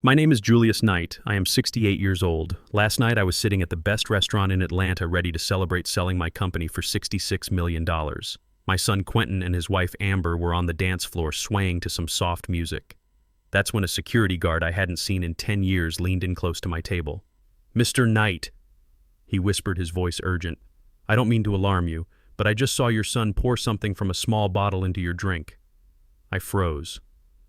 My name is Julius Knight. I am 68 years old. Last night I was sitting at the best restaurant in Atlanta ready to celebrate selling my company for $66 million. My son Quentin and his wife Amber were on the dance floor swaying to some soft music. That's when a security guard I hadn't seen in 10 years leaned in close to my table. "Mr. Knight," he whispered, his voice urgent. "I don't mean to alarm you, but I just saw your son pour something from a small bottle into your drink." I froze.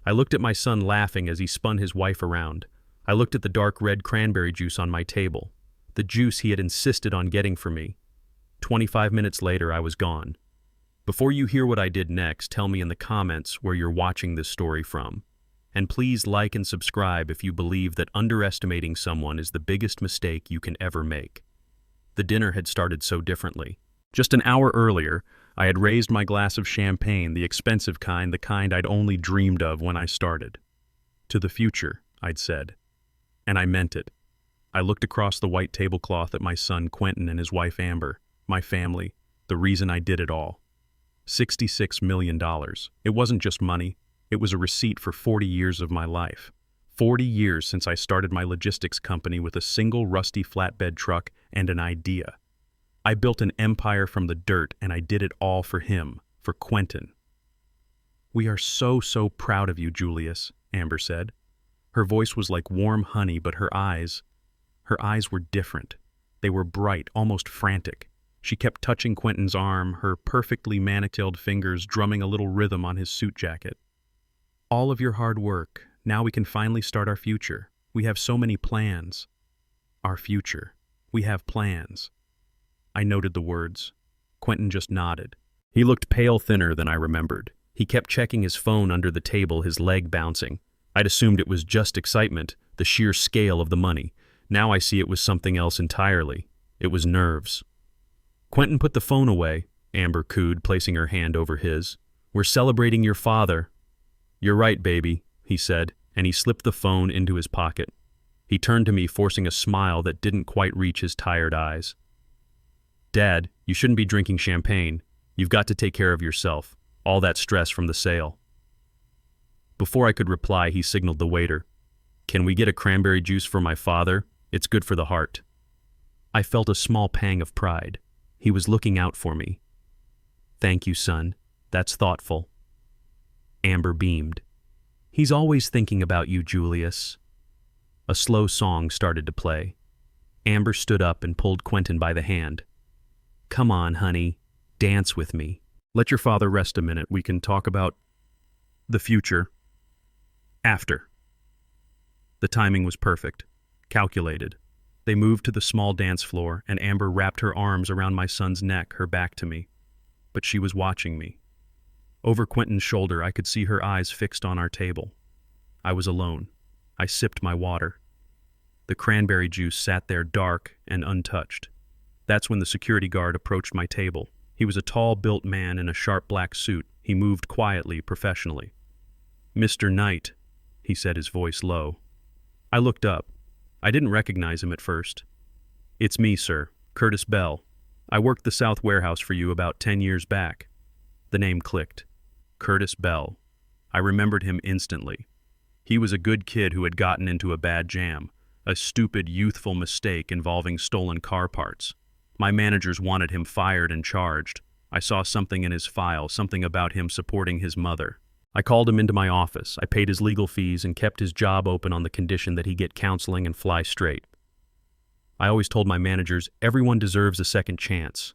I looked at my son laughing as he spun his wife around. I looked at the dark red cranberry juice on my table, the juice he had insisted on getting for me. 25 minutes later, I was gone. Before you hear what I did next, tell me in the comments where you're watching this story from. And please like and subscribe if you believe that underestimating someone is the biggest mistake you can ever make. The dinner had started so differently. Just an hour earlier, I had raised my glass of champagne, the expensive kind, the kind I'd only dreamed of when I started. "To the future," I'd said. And I meant it. I looked across the white tablecloth at my son Quentin and his wife Amber, my family, the reason I did it all. $66 million. It wasn't just money. It was a receipt for 40 years of my life. 40 years since I started my logistics company with a single rusty flatbed truck and an idea. I built an empire from the dirt, and I did it all for him, for Quentin. "We are so proud of you, Julius," Amber said. Her voice was like warm honey, but her eyes were different. They were bright, almost frantic. She kept touching Quentin's arm, her perfectly manicilled fingers drumming a little rhythm on his suit jacket. "All of your hard work. Now we can finally start our future. We have so many plans." Our future. We have plans. I noted the words. Quentin just nodded. He looked pale thinner than I remembered. He kept checking his phone under the table, his leg bouncing. I'd assumed it was just excitement, the sheer scale of the money. Now I see it was something else entirely. It was nerves. "Quentin, put the phone away," Amber cooed, placing her hand over his. "We're celebrating your father." "You're right, baby," he said, and he slipped the phone into his pocket. He turned to me, forcing a smile that didn't quite reach his tired eyes. "Dad, you shouldn't be drinking champagne. You've got to take care of yourself. All that stress from the sale." Before I could reply, he signaled the waiter. "Can we get a cranberry juice for my father? It's good for the heart." I felt a small pang of pride. He was looking out for me. "Thank you, son. That's thoughtful." Amber beamed. "He's always thinking about you, Julius." A slow song started to play. Amber stood up and pulled Quentin by the hand. "Come on, honey. Dance with me. Let your father rest a minute. We can talk about the future after." The timing was perfect, calculated. They moved to the small dance floor, and Amber wrapped her arms around my son's neck, her back to me. But she was watching me. Over Quentin's shoulder, I could see her eyes fixed on our table. I was alone. I sipped my water. The cranberry juice sat there dark and untouched. That's when the security guard approached my table. He was a tall-built man in a sharp black suit. He moved quietly, professionally. "Mr. Knight," he said, his voice low. I looked up. I didn't recognize him at first. "It's me, sir, Curtis Bell. I worked the South Warehouse for you about 10 years back." The name clicked. Curtis Bell. I remembered him instantly. He was a good kid who had gotten into a bad jam, a stupid, youthful mistake involving stolen car parts. My managers wanted him fired and charged. I saw something in his file, something about him supporting his mother. I called him into my office. I paid his legal fees and kept his job open on the condition that he get counseling and fly straight. I always told my managers, everyone deserves a second chance.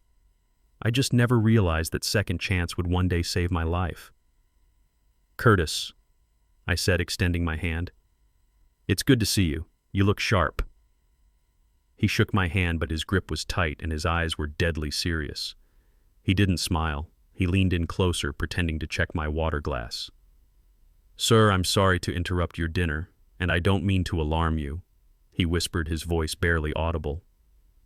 I just never realized that second chance would one day save my life. "Curtis," I said, extending my hand. "It's good to see you. You look sharp." He shook my hand, but his grip was tight and his eyes were deadly serious. He didn't smile. He leaned in closer, pretending to check my water glass. "Sir, I'm sorry to interrupt your dinner, and I don't mean to alarm you," he whispered, his voice barely audible.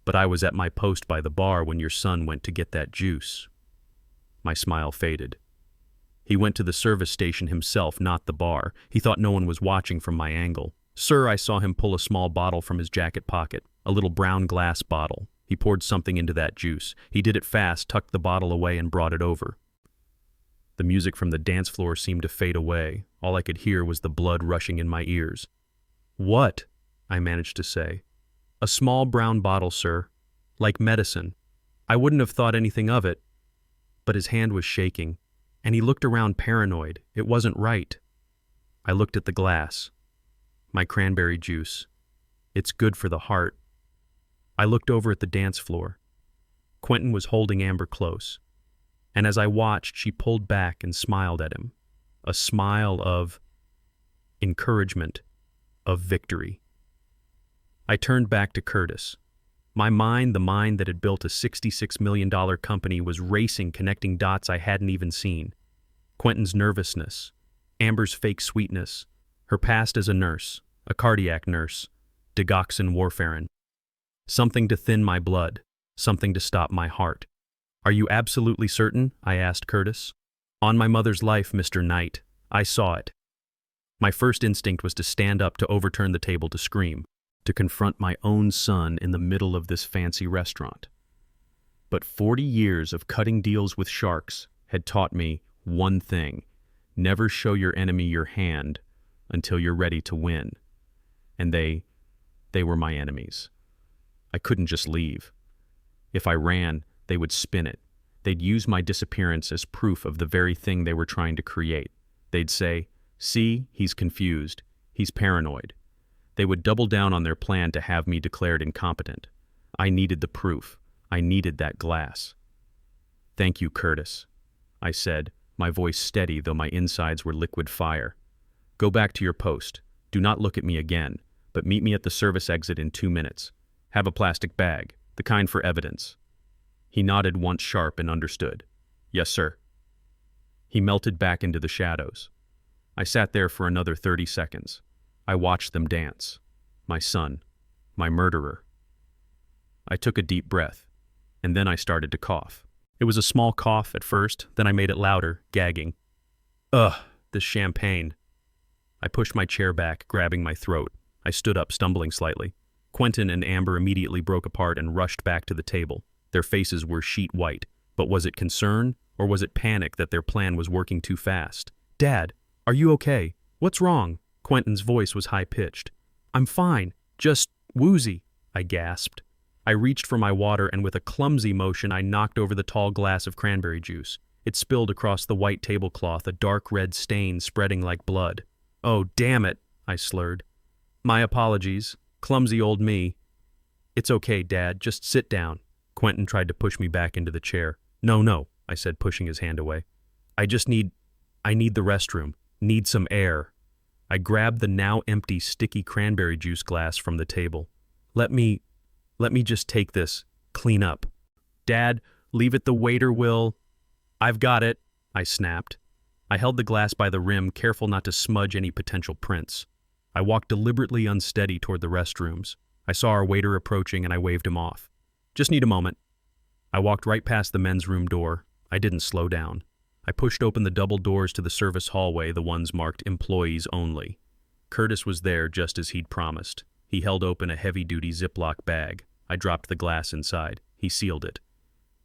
"But I was at my post by the bar when your son went to get that juice." My smile faded. He went to the service station himself, not the bar. He thought no one was watching from my angle. "Sir," I saw him pull a small bottle from his jacket pocket, a little brown glass bottle. He poured something into that juice. He did it fast, tucked the bottle away, and brought it over. The music from the dance floor seemed to fade away. All I could hear was the blood rushing in my ears. "What?" I managed to say. "A small brown bottle, sir. Like medicine. I wouldn't have thought anything of it." But his hand was shaking, and he looked around paranoid. It wasn't right. I looked at the glass. My cranberry juice. It's good for the heart. I looked over at the dance floor. Quentin was holding Amber close, and as I watched, she pulled back and smiled at him. A smile of encouragement, of victory. I turned back to Curtis. My mind, the mind that had built a $66 million company, was racing, connecting dots I hadn't even seen. Quentin's nervousness, Amber's fake sweetness, her past as a nurse, a cardiac nurse, digoxin warfarin. Something to thin my blood, something to stop my heart. "Are you absolutely certain?" I asked Curtis. "On my mother's life, Mr. Knight. I saw it." My first instinct was to stand up, to overturn the table, to scream, to confront my own son in the middle of this fancy restaurant. But 40 years of cutting deals with sharks had taught me one thing: never show your enemy your hand until you're ready to win. And they were my enemies. I couldn't just leave. If I ran, they would spin it. They'd use my disappearance as proof of the very thing they were trying to create. They'd say, "See, he's confused. He's paranoid." They would double down on their plan to have me declared incompetent. I needed the proof. I needed that glass. "Thank you, Curtis," I said, my voice steady though my insides were liquid fire. "Go back to your post. Do not look at me again, but meet me at the service exit in 2 minutes. Have a plastic bag, the kind for evidence." He nodded once sharp and understood. "Yes, sir." He melted back into the shadows. I sat there for another 30 seconds. I watched them dance. My son, my murderer. I took a deep breath, and then I started to cough. It was a small cough at first, then I made it louder, gagging. Ugh, this champagne. I pushed my chair back, grabbing my throat. I stood up, stumbling slightly. Quentin and Amber immediately broke apart and rushed back to the table. Their faces were sheet white. But was it concern, or was it panic that their plan was working too fast? "Dad, are you okay? What's wrong?" Quentin's voice was high-pitched. "I'm fine, just woozy," I gasped. I reached for my water, and with a clumsy motion I knocked over the tall glass of cranberry juice. It spilled across the white tablecloth, a dark red stain spreading like blood. "Oh, damn it," I slurred. "My apologies. Clumsy old me." "It's okay, Dad. Just sit down." Quentin tried to push me back into the chair. No, I said, pushing his hand away. I need the restroom. Need some air." I grabbed the now empty, sticky cranberry juice glass from the table. Let me just take this. Clean up." "Dad, leave it. The waiter will—" "I've got it," I snapped. I held the glass by the rim, careful not to smudge any potential prints. I walked deliberately unsteady toward the restrooms. I saw our waiter approaching and I waved him off. "Just need a moment." I walked right past the men's room door. I didn't slow down. I pushed open the double doors to the service hallway, the ones marked employees only. Curtis was there just as he'd promised. He held open a heavy-duty Ziploc bag. I dropped the glass inside. He sealed it.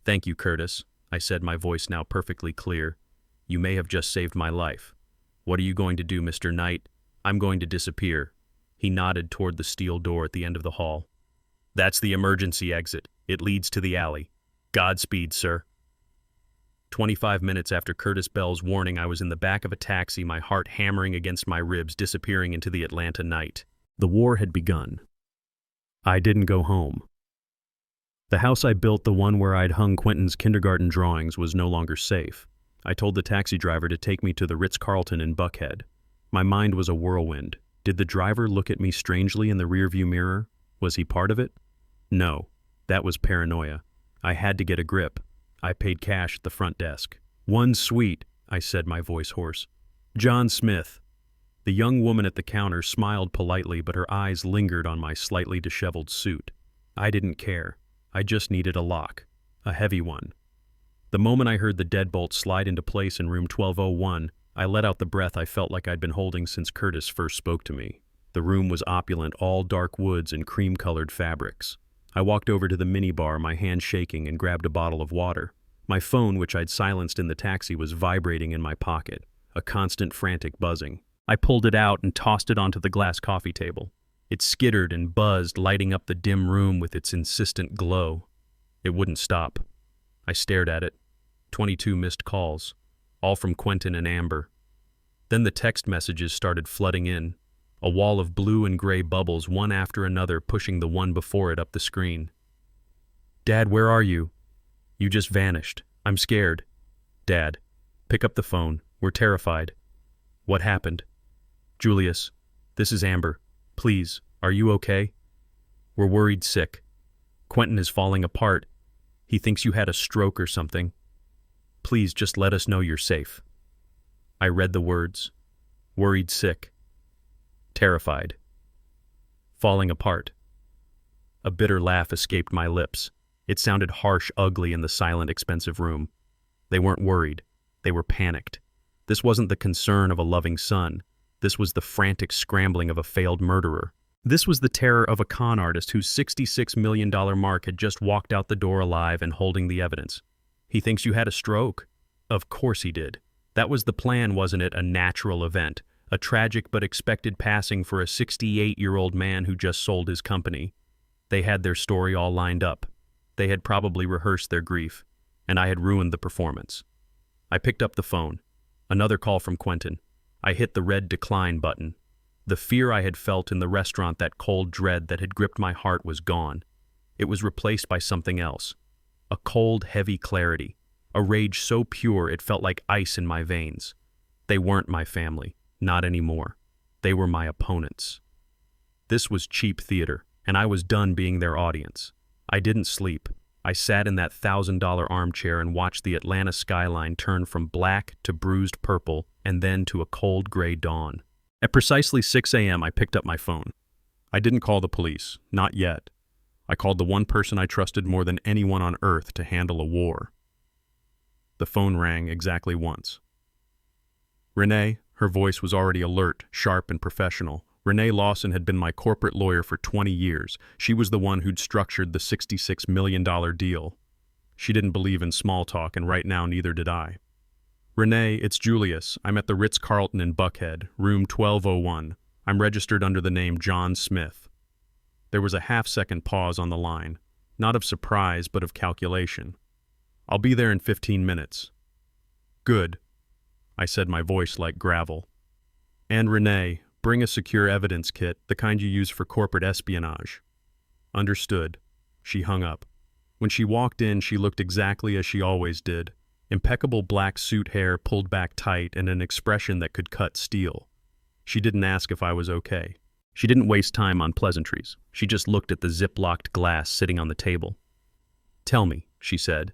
"Thank you, Curtis," I said, my voice now perfectly clear. "You may have just saved my life." "What are you going to do, Mr. Knight?" "I'm going to disappear." He nodded toward the steel door at the end of the hall. "That's the emergency exit. It leads to the alley. Godspeed, sir." 25 minutes after Curtis Bell's warning, I was in the back of a taxi, my heart hammering against my ribs, disappearing into the Atlanta night. The war had begun. I didn't go home. The house I built, the one where I'd hung Quentin's kindergarten drawings, was no longer safe. I told the taxi driver to take me to the Ritz-Carlton in Buckhead. My mind was a whirlwind. Did the driver look at me strangely in the rearview mirror? Was he part of it? No, that was paranoia. I had to get a grip. I paid cash at the front desk. "One suite," I said, my voice hoarse. "John Smith." The young woman at the counter smiled politely, but her eyes lingered on my slightly disheveled suit. I didn't care. I just needed a lock. A heavy one. The moment I heard the deadbolt slide into place in room 1201, I let out the breath I felt like I'd been holding since Curtis first spoke to me. The room was opulent, all dark woods and cream-colored fabrics. I walked over to the minibar, my hand shaking, and grabbed a bottle of water. My phone, which I'd silenced in the taxi, was vibrating in my pocket, a constant frantic buzzing. I pulled it out and tossed it onto the glass coffee table. It skittered and buzzed, lighting up the dim room with its insistent glow. It wouldn't stop. I stared at it. 22 missed calls, all from Quentin and Amber. Then the text messages started flooding in, a wall of blue and gray bubbles, one after another, pushing the one before it up the screen. "Dad, where are you? You just vanished. I'm scared. Dad, pick up the phone. We're terrified. What happened? Julius, this is Amber. Please, are you okay? We're worried sick. Quentin is falling apart. He thinks you had a stroke or something. Please just let us know you're safe." I read the words. Worried sick. Terrified. Falling apart. A bitter laugh escaped my lips. It sounded harsh, ugly in the silent, expensive room. They weren't worried. They were panicked. This wasn't the concern of a loving son. This was the frantic scrambling of a failed murderer. This was the terror of a con artist whose $66 million mark had just walked out the door alive and holding the evidence. He thinks you had a stroke? Of course he did. That was the plan, wasn't it? A natural event. A tragic but expected passing for a 68-year-old man who just sold his company. They had their story all lined up. They had probably rehearsed their grief, and I had ruined the performance. I picked up the phone. Another call from Quentin. I hit the red decline button. The fear I had felt in the restaurant, that cold dread that had gripped my heart, was gone. It was replaced by something else. A cold, heavy clarity. A rage so pure it felt like ice in my veins. They weren't my family. Not anymore. They were my opponents. This was cheap theater, and I was done being their audience. I didn't sleep. I sat in that $1,000 armchair and watched the Atlanta skyline turn from black to bruised purple and then to a cold gray dawn. At precisely 6 a.m., I picked up my phone. I didn't call the police, not yet. I called the one person I trusted more than anyone on earth to handle a war. The phone rang exactly once. Renee, her voice was already alert, sharp, and professional. Renee Lawson had been my corporate lawyer for 20 years. She was the one who'd structured the $66 million deal. She didn't believe in small talk, and right now neither did I. "Renee, it's Julius. I'm at the Ritz-Carlton in Buckhead, room 1201. I'm registered under the name John Smith." There was a half-second pause on the line, not of surprise but of calculation. "I'll be there in 15 minutes. "Good," I said, my voice like gravel. "And Renee, bring a secure evidence kit, the kind you use for corporate espionage." "Understood." She hung up. When she walked in, she looked exactly as she always did. Impeccable black suit hair pulled back tight and an expression that could cut steel. She didn't ask if I was okay. She didn't waste time on pleasantries. She just looked at the zip-locked glass sitting on the table. "Tell me," she said.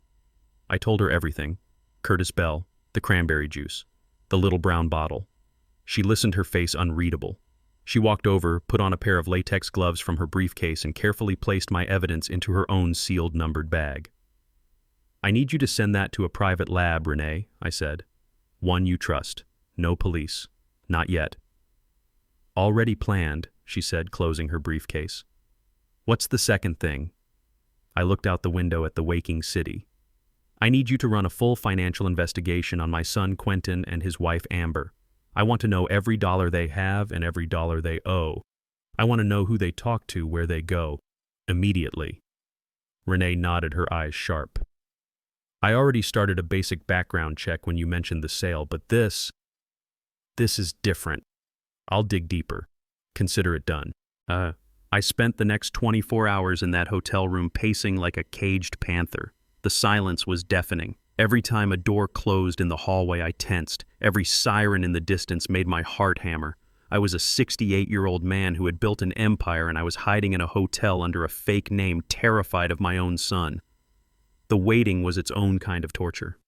I told her everything. Curtis Bell, the cranberry juice, the little brown bottle. She listened, her face unreadable. She walked over, put on a pair of latex gloves from her briefcase, and carefully placed my evidence into her own sealed, numbered bag. "I need you to send that to a private lab, Renee," I said. "One you trust. No police. Not yet." "Already planned," she said, closing her briefcase. "What's the second thing?" I looked out the window at the waking city. "I need you to run a full financial investigation on my son Quentin and his wife Amber. I want to know every dollar they have and every dollar they owe. I want to know who they talk to, where they go. Immediately." Renee nodded, her eyes sharp. "I already started a basic background check when you mentioned the sale, but this is different. I'll dig deeper. Consider it done." I spent the next 24 hours in that hotel room pacing like a caged panther. The silence was deafening. Every time a door closed in the hallway, I tensed. Every siren in the distance made my heart hammer. I was a 68-year-old man who had built an empire, and I was hiding in a hotel under a fake name, terrified of my own son. The waiting was its own kind of torture.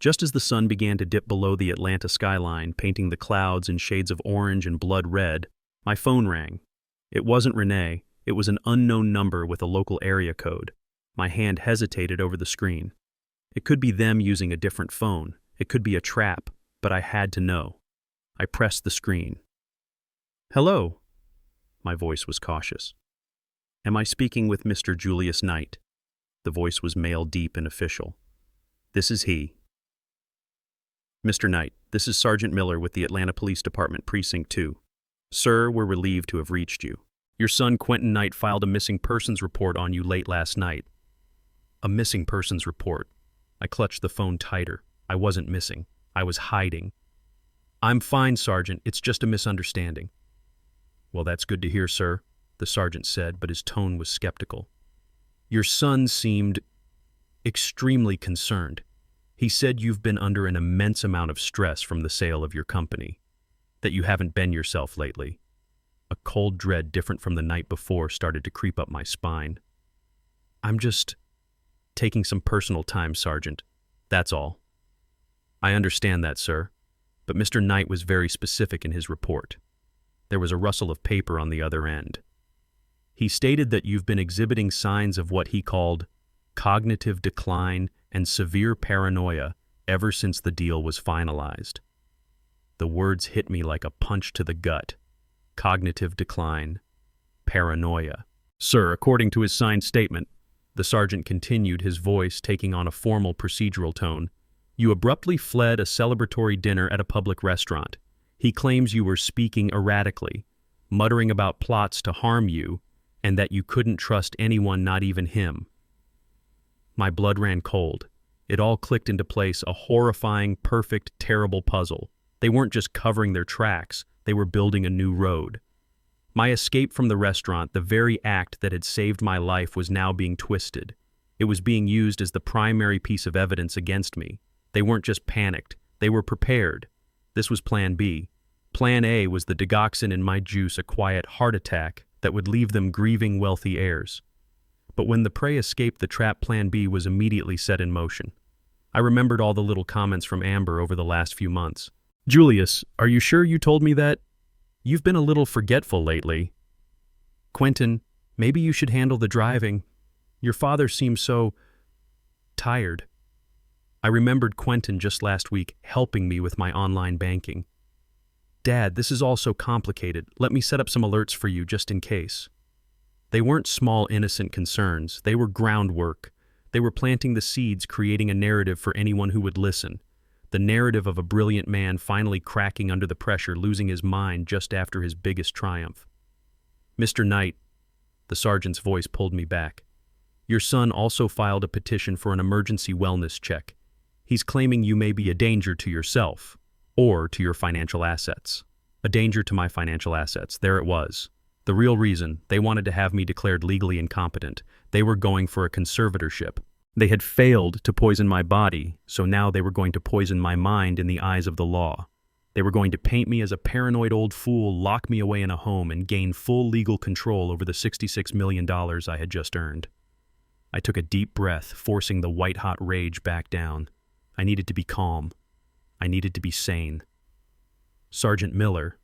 Just as the sun began to dip below the Atlanta skyline, painting the clouds in shades of orange and blood red, my phone rang. It wasn't Renee. It was an unknown number with a local area code. My hand hesitated over the screen. It could be them using a different phone. It could be a trap, but I had to know. I pressed the screen. "Hello." My voice was cautious. "Am I speaking with Mr. Julius Knight?" The voice was male, deep and official. "This is he." "Mr. Knight, this is Sergeant Miller with the Atlanta Police Department Precinct 2. Sir, we're relieved to have reached you. Your son Quentin Knight filed a missing persons report on you late last night. A missing persons report. I clutched the phone tighter. I wasn't missing. I was hiding. I'm fine, Sergeant. It's just a misunderstanding. Well, that's good to hear, sir, the sergeant said, but his tone was skeptical. Your son seemed extremely concerned. He said you've been under an immense amount of stress from the sale of your company, that you haven't been yourself lately. A cold dread different from the night before started to creep up my spine. I'm just taking some personal time, Sergeant. That's all. I understand that, sir, but Mr. Knight was very specific in his report. There was a rustle of paper on the other end. He stated that you've been exhibiting signs of what he called cognitive decline and severe paranoia ever since the deal was finalized. The words hit me like a punch to the gut. Cognitive decline, paranoia. Sir, according to his signed statement, the sergeant continued, his voice taking on a formal procedural tone, you abruptly fled a celebratory dinner at a public restaurant. He claims you were speaking erratically, muttering about plots to harm you, and that you couldn't trust anyone, not even him. My blood ran cold. It all clicked into place, a horrifying, perfect, terrible puzzle. They weren't just covering their tracks, they were building a new road. My escape from the restaurant, the very act that had saved my life, was now being twisted. It was being used as the primary piece of evidence against me. They weren't just panicked, they were prepared. This was Plan B. Plan A was the digoxin in my juice, a quiet heart attack that would leave them grieving wealthy heirs. But when the prey escaped, the trap Plan B was immediately set in motion. I remembered all the little comments from Amber over the last few months. Julius, are you sure you told me that? You've been a little forgetful lately. Quentin, maybe you should handle the driving. Your father seems so tired. I remembered Quentin just last week helping me with my online banking. Dad, this is all so complicated. Let me set up some alerts for you just in case. They weren't small, innocent concerns. They were groundwork. They were planting the seeds, creating a narrative for anyone who would listen. The narrative of a brilliant man finally cracking under the pressure, losing his mind just after his biggest triumph. Mr. Knight, the sergeant's voice pulled me back. Your son also filed a petition for an emergency wellness check. He's claiming you may be a danger to yourself or to your financial assets. A danger to my financial assets. There it was. The real reason. They wanted to have me declared legally incompetent. They were going for a conservatorship. They had failed to poison my body, so now they were going to poison my mind in the eyes of the law. They were going to paint me as a paranoid old fool, lock me away in a home, and gain full legal control over the $66 million I had just earned. I took a deep breath, forcing the white-hot rage back down. I needed to be calm. I needed to be sane. Sergeant Miller,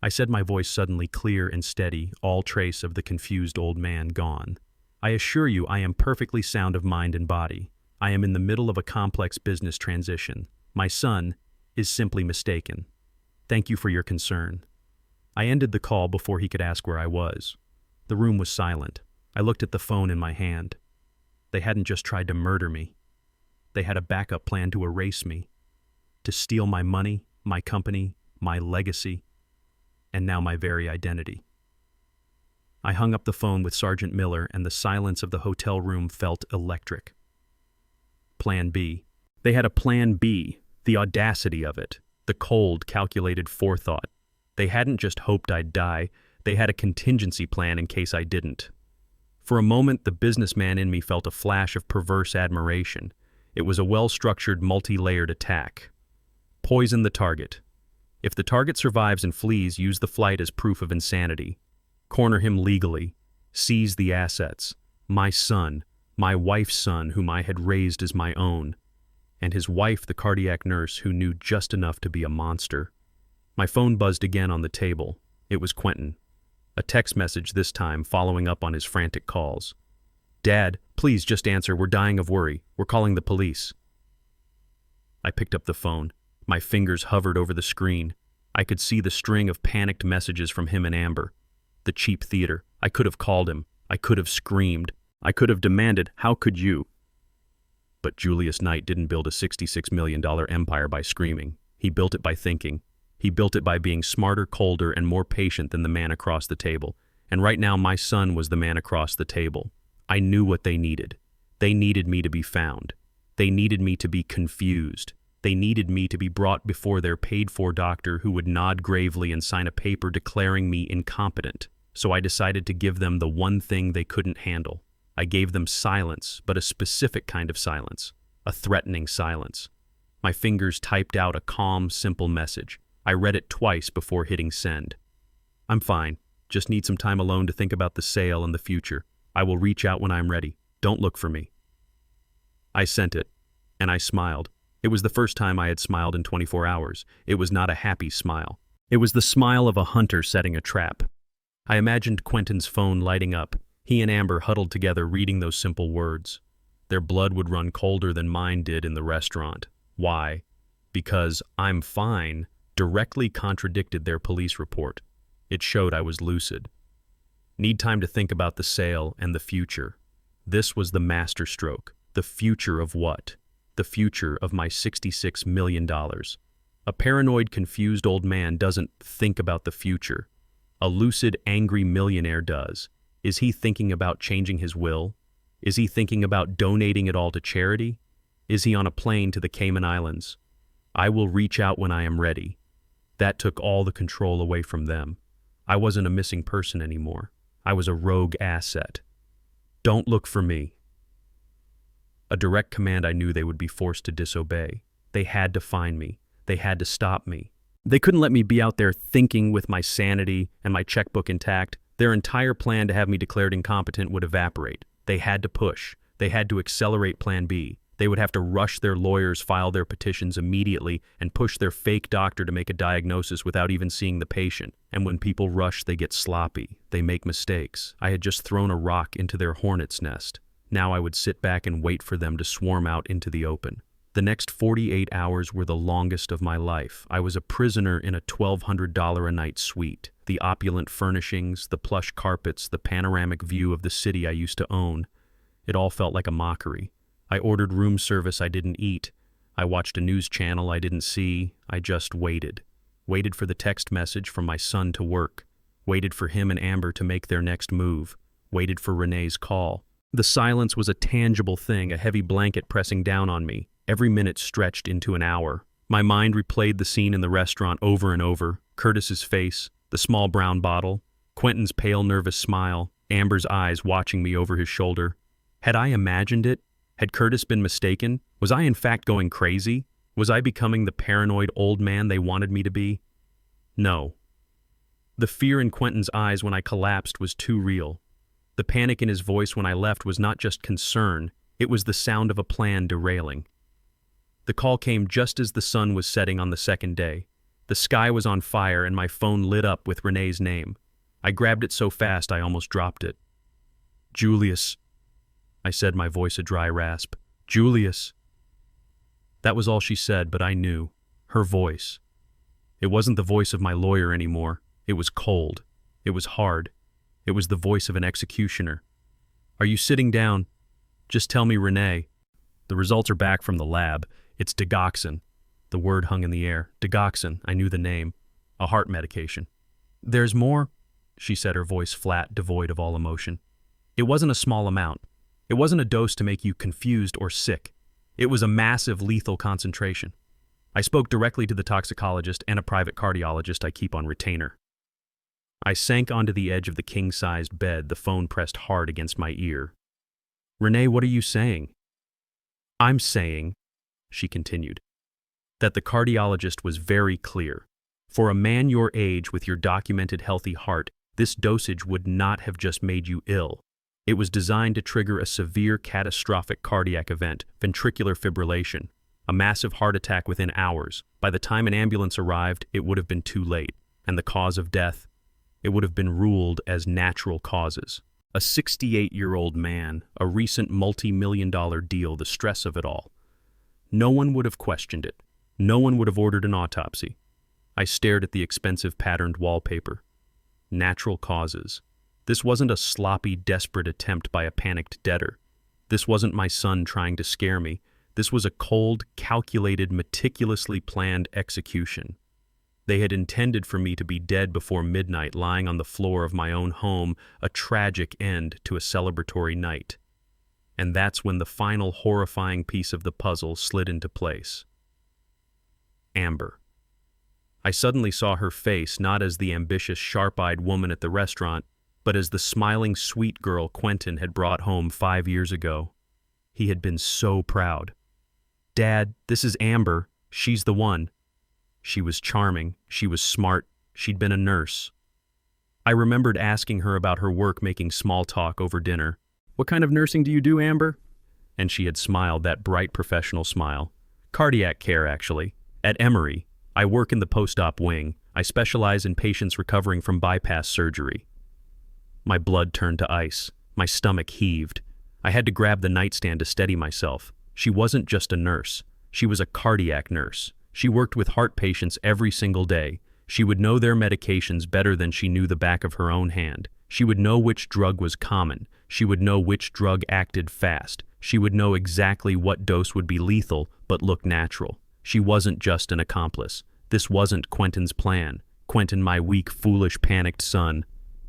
I said, my voice suddenly clear and steady, all trace of the confused old man gone. I assure you I am perfectly sound of mind and body. I am in the middle of a complex business transition. My son is simply mistaken. Thank you for your concern. I ended the call before he could ask where I was. The room was silent. I looked at the phone in my hand. They hadn't just tried to murder me. They had a backup plan to erase me, to steal my money, my company, my legacy, and now my very identity. I hung up the phone with Sergeant Miller, and the silence of the hotel room felt electric. Plan B. They had a Plan B, the audacity of it, the cold, calculated forethought. They hadn't just hoped I'd die, they had a contingency plan in case I didn't. For a moment, the businessman in me felt a flash of perverse admiration. It was a well-structured, multi-layered attack. Poison the target. If the target survives and flees, use the flight as proof of insanity. Corner him legally. Seize the assets. My son, my wife's son, whom I had raised as my own, and his wife, the cardiac nurse, who knew just enough to be a monster. My phone buzzed again on the table. It was Quentin. A text message this time, following up on his frantic calls. Dad, please just answer. We're dying of worry. We're calling the police. I picked up the phone. My fingers hovered over the screen. I could see the string of panicked messages from him and Amber. The cheap theater. I could have called him. I could have screamed. I could have demanded, how could you? But Julius Knight didn't build a $66 million empire by screaming. He built it by thinking. He built it by being smarter, colder, and more patient than the man across the table. And right now my son was the man across the table. I knew what they needed. They needed me to be found. They needed me to be confused. They needed me to be brought before their paid-for doctor who would nod gravely and sign a paper declaring me incompetent. So I decided to give them the one thing they couldn't handle. I gave them silence, but a specific kind of silence. A threatening silence. My fingers typed out a calm, simple message. I read it twice before hitting send. I'm fine. Just need some time alone to think about the sale and the future. I will reach out when I'm ready. Don't look for me. I sent it, and I smiled. It was the first time I had smiled in 24 hours. It was not a happy smile. It was the smile of a hunter setting a trap. I imagined Quentin's phone lighting up. He and Amber huddled together reading those simple words. Their blood would run colder than mine did in the restaurant. Why? Because "I'm fine" directly contradicted their police report. It showed I was lucid. Need time to think about the sale and the future. This was the masterstroke. The future of what? The future of my $66 million. A paranoid, confused old man doesn't think about the future. A lucid, angry millionaire does. Is he thinking about changing his will? Is he thinking about donating it all to charity? Is he on a plane to the Cayman Islands? I will reach out when I am ready. That took all the control away from them. I wasn't a missing person anymore. I was a rogue asset. Don't look for me. A direct command I knew they would be forced to disobey. They had to find me. They had to stop me. They couldn't let me be out there thinking with my sanity and my checkbook intact. Their entire plan to have me declared incompetent would evaporate. They had to push. They had to accelerate Plan B. They would have to rush their lawyers, file their petitions immediately, and push their fake doctor to make a diagnosis without even seeing the patient. And when people rush, they get sloppy. They make mistakes. I had just thrown a rock into their hornet's nest. Now I would sit back and wait for them to swarm out into the open. The next 48 hours were the longest of my life. I was a prisoner in a $1,200 a night suite. The opulent furnishings, the plush carpets, the panoramic view of the city I used to own. It all felt like a mockery. I ordered room service I didn't eat. I watched a news channel I didn't see. I just waited. Waited for the text message from my son to work. Waited for him and Amber to make their next move. Waited for Renee's call. The silence was a tangible thing, a heavy blanket pressing down on me. Every minute stretched into an hour. My mind replayed the scene in the restaurant over and over. Curtis's face, the small brown bottle, Quentin's pale, nervous smile, Amber's eyes watching me over his shoulder. Had I imagined it? Had Curtis been mistaken? Was I in fact going crazy? Was I becoming the paranoid old man they wanted me to be? No. The fear in Quentin's eyes when I collapsed was too real. The panic in his voice when I left was not just concern, it was the sound of a plan derailing. The call came just as the sun was setting on the second day. The sky was on fire and my phone lit up with Renee's name. I grabbed it so fast I almost dropped it. "Julius," I said, my voice a dry rasp. "Julius." That was all she said, but I knew. Her voice. It wasn't the voice of my lawyer anymore. It was cold. It was hard. It was the voice of an executioner. "Are you sitting down? Just tell me, Renee." "The results are back from the lab. It's digoxin." The word hung in the air. Digoxin, I knew the name. A heart medication. "There's more," she said, her voice flat, devoid of all emotion. "It wasn't a small amount. It wasn't a dose to make you confused or sick. It was a massive lethal concentration. I spoke directly to the toxicologist and a private cardiologist I keep on retainer." I sank onto the edge of the king-sized bed, the phone pressed hard against my ear. "Renee, what are you saying?" "I'm saying," she continued, "that the cardiologist was very clear. For a man your age with your documented healthy heart, this dosage would not have just made you ill. It was designed to trigger a severe catastrophic cardiac event, ventricular fibrillation, a massive heart attack within hours. By the time an ambulance arrived, it would have been too late. And the cause of death? It would have been ruled as natural causes. A 68-year-old man, a recent multi-million-dollar deal, the stress of it all. No one would have questioned it. No one would have ordered an autopsy. I stared at the expensive patterned wallpaper. Natural causes. This wasn't a sloppy, desperate attempt by a panicked debtor. This wasn't my son trying to scare me. This was a cold, calculated, meticulously planned execution. They had intended for me to be dead before midnight, lying on the floor of my own home, a tragic end to a celebratory night. And that's when the final horrifying piece of the puzzle slid into place. Amber. I suddenly saw her face not as the ambitious, sharp-eyed woman at the restaurant, but as the smiling, sweet girl Quentin had brought home 5 years ago. He had been so proud. "Dad, this is Amber. She's the one." She was charming, she was smart, she'd been a nurse. I remembered asking her about her work making small talk over dinner. "What kind of nursing do you do, Amber?" And she had smiled, that bright professional smile. "Cardiac care, actually. At Emory. I work in the post-op wing. I specialize in patients recovering from bypass surgery." My blood turned to ice. My stomach heaved. I had to grab the nightstand to steady myself. She wasn't just a nurse. She was a cardiac nurse. She worked with heart patients every single day. She would know their medications better than she knew the back of her own hand. She would know which drug was common. She would know which drug acted fast. She would know exactly what dose would be lethal but look natural. She wasn't just an accomplice. This wasn't Quentin's plan. Quentin, my weak, foolish, panicked son.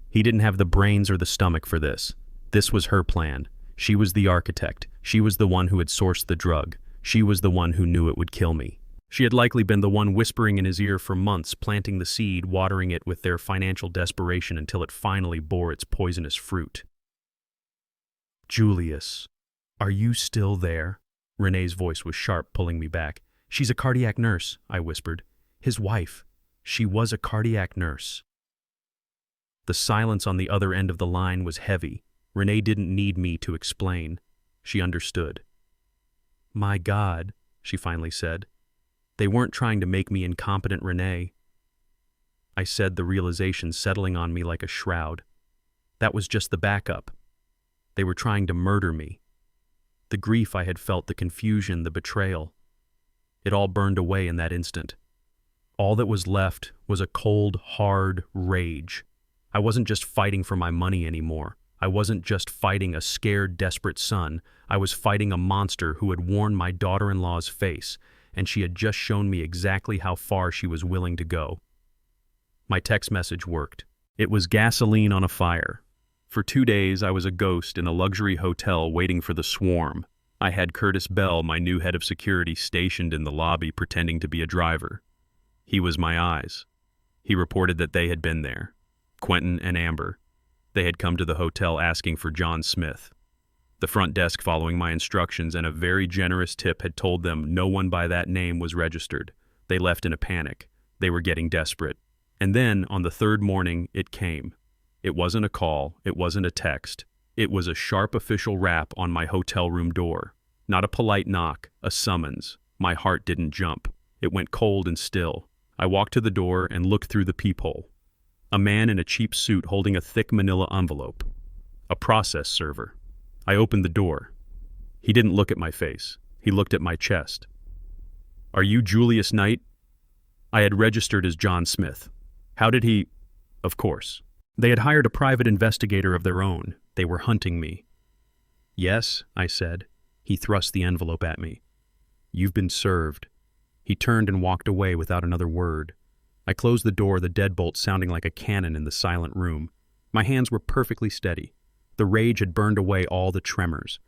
He didn't have the brains or the stomach for this. This was her plan. She was the architect. She was the one who had sourced the drug. She was the one who knew it would kill me. She had likely been the one whispering in his ear for months, planting the seed, watering it with their financial desperation until it finally bore its poisonous fruit. "Julius, are you still there?" Renee's voice was sharp, pulling me back. "She's a cardiac nurse," I whispered. "His wife. She was a cardiac nurse." The silence on the other end of the line was heavy. Renee didn't need me to explain. She understood. "My God," she finally said. "They weren't trying to make me incompetent, Renee." I said, the realization settling on me like a shroud. That was just the backup. They were trying to murder me. The grief I had felt, the confusion, the betrayal. It all burned away in that instant. All that was left was a cold, hard rage. I wasn't just fighting for my money anymore. I wasn't just fighting a scared, desperate son. I was fighting a monster who had worn my daughter-in-law's face, and she had just shown me exactly how far she was willing to go. My text message worked. It was gasoline on a fire. For 2 days, I was a ghost in a luxury hotel waiting for the swarm. I had Curtis Bell, my new head of security, stationed in the lobby pretending to be a driver. He was my eyes. He reported that they had been there. Quentin and Amber. They had come to the hotel asking for John Smith. The front desk, following my instructions and a very generous tip, had told them no one by that name was registered. They left in a panic. They were getting desperate. And then, on the third morning, it came. It wasn't a call. It wasn't a text. It was a sharp official rap on my hotel room door. Not a polite knock, a summons. My heart didn't jump. It went cold and still. I walked to the door and looked through the peephole. A man in a cheap suit holding a thick manila envelope. A process server. I opened the door. He didn't look at my face. He looked at my chest. "Are you Julius Knight?" I had registered as John Smith. How did he? Of course. They had hired a private investigator of their own. They were hunting me. "Yes," I said. He thrust the envelope at me. "You've been served." He turned and walked away without another word. I closed the door, the deadbolt sounding like a cannon in the silent room. My hands were perfectly steady. The rage had burned away all the tremors.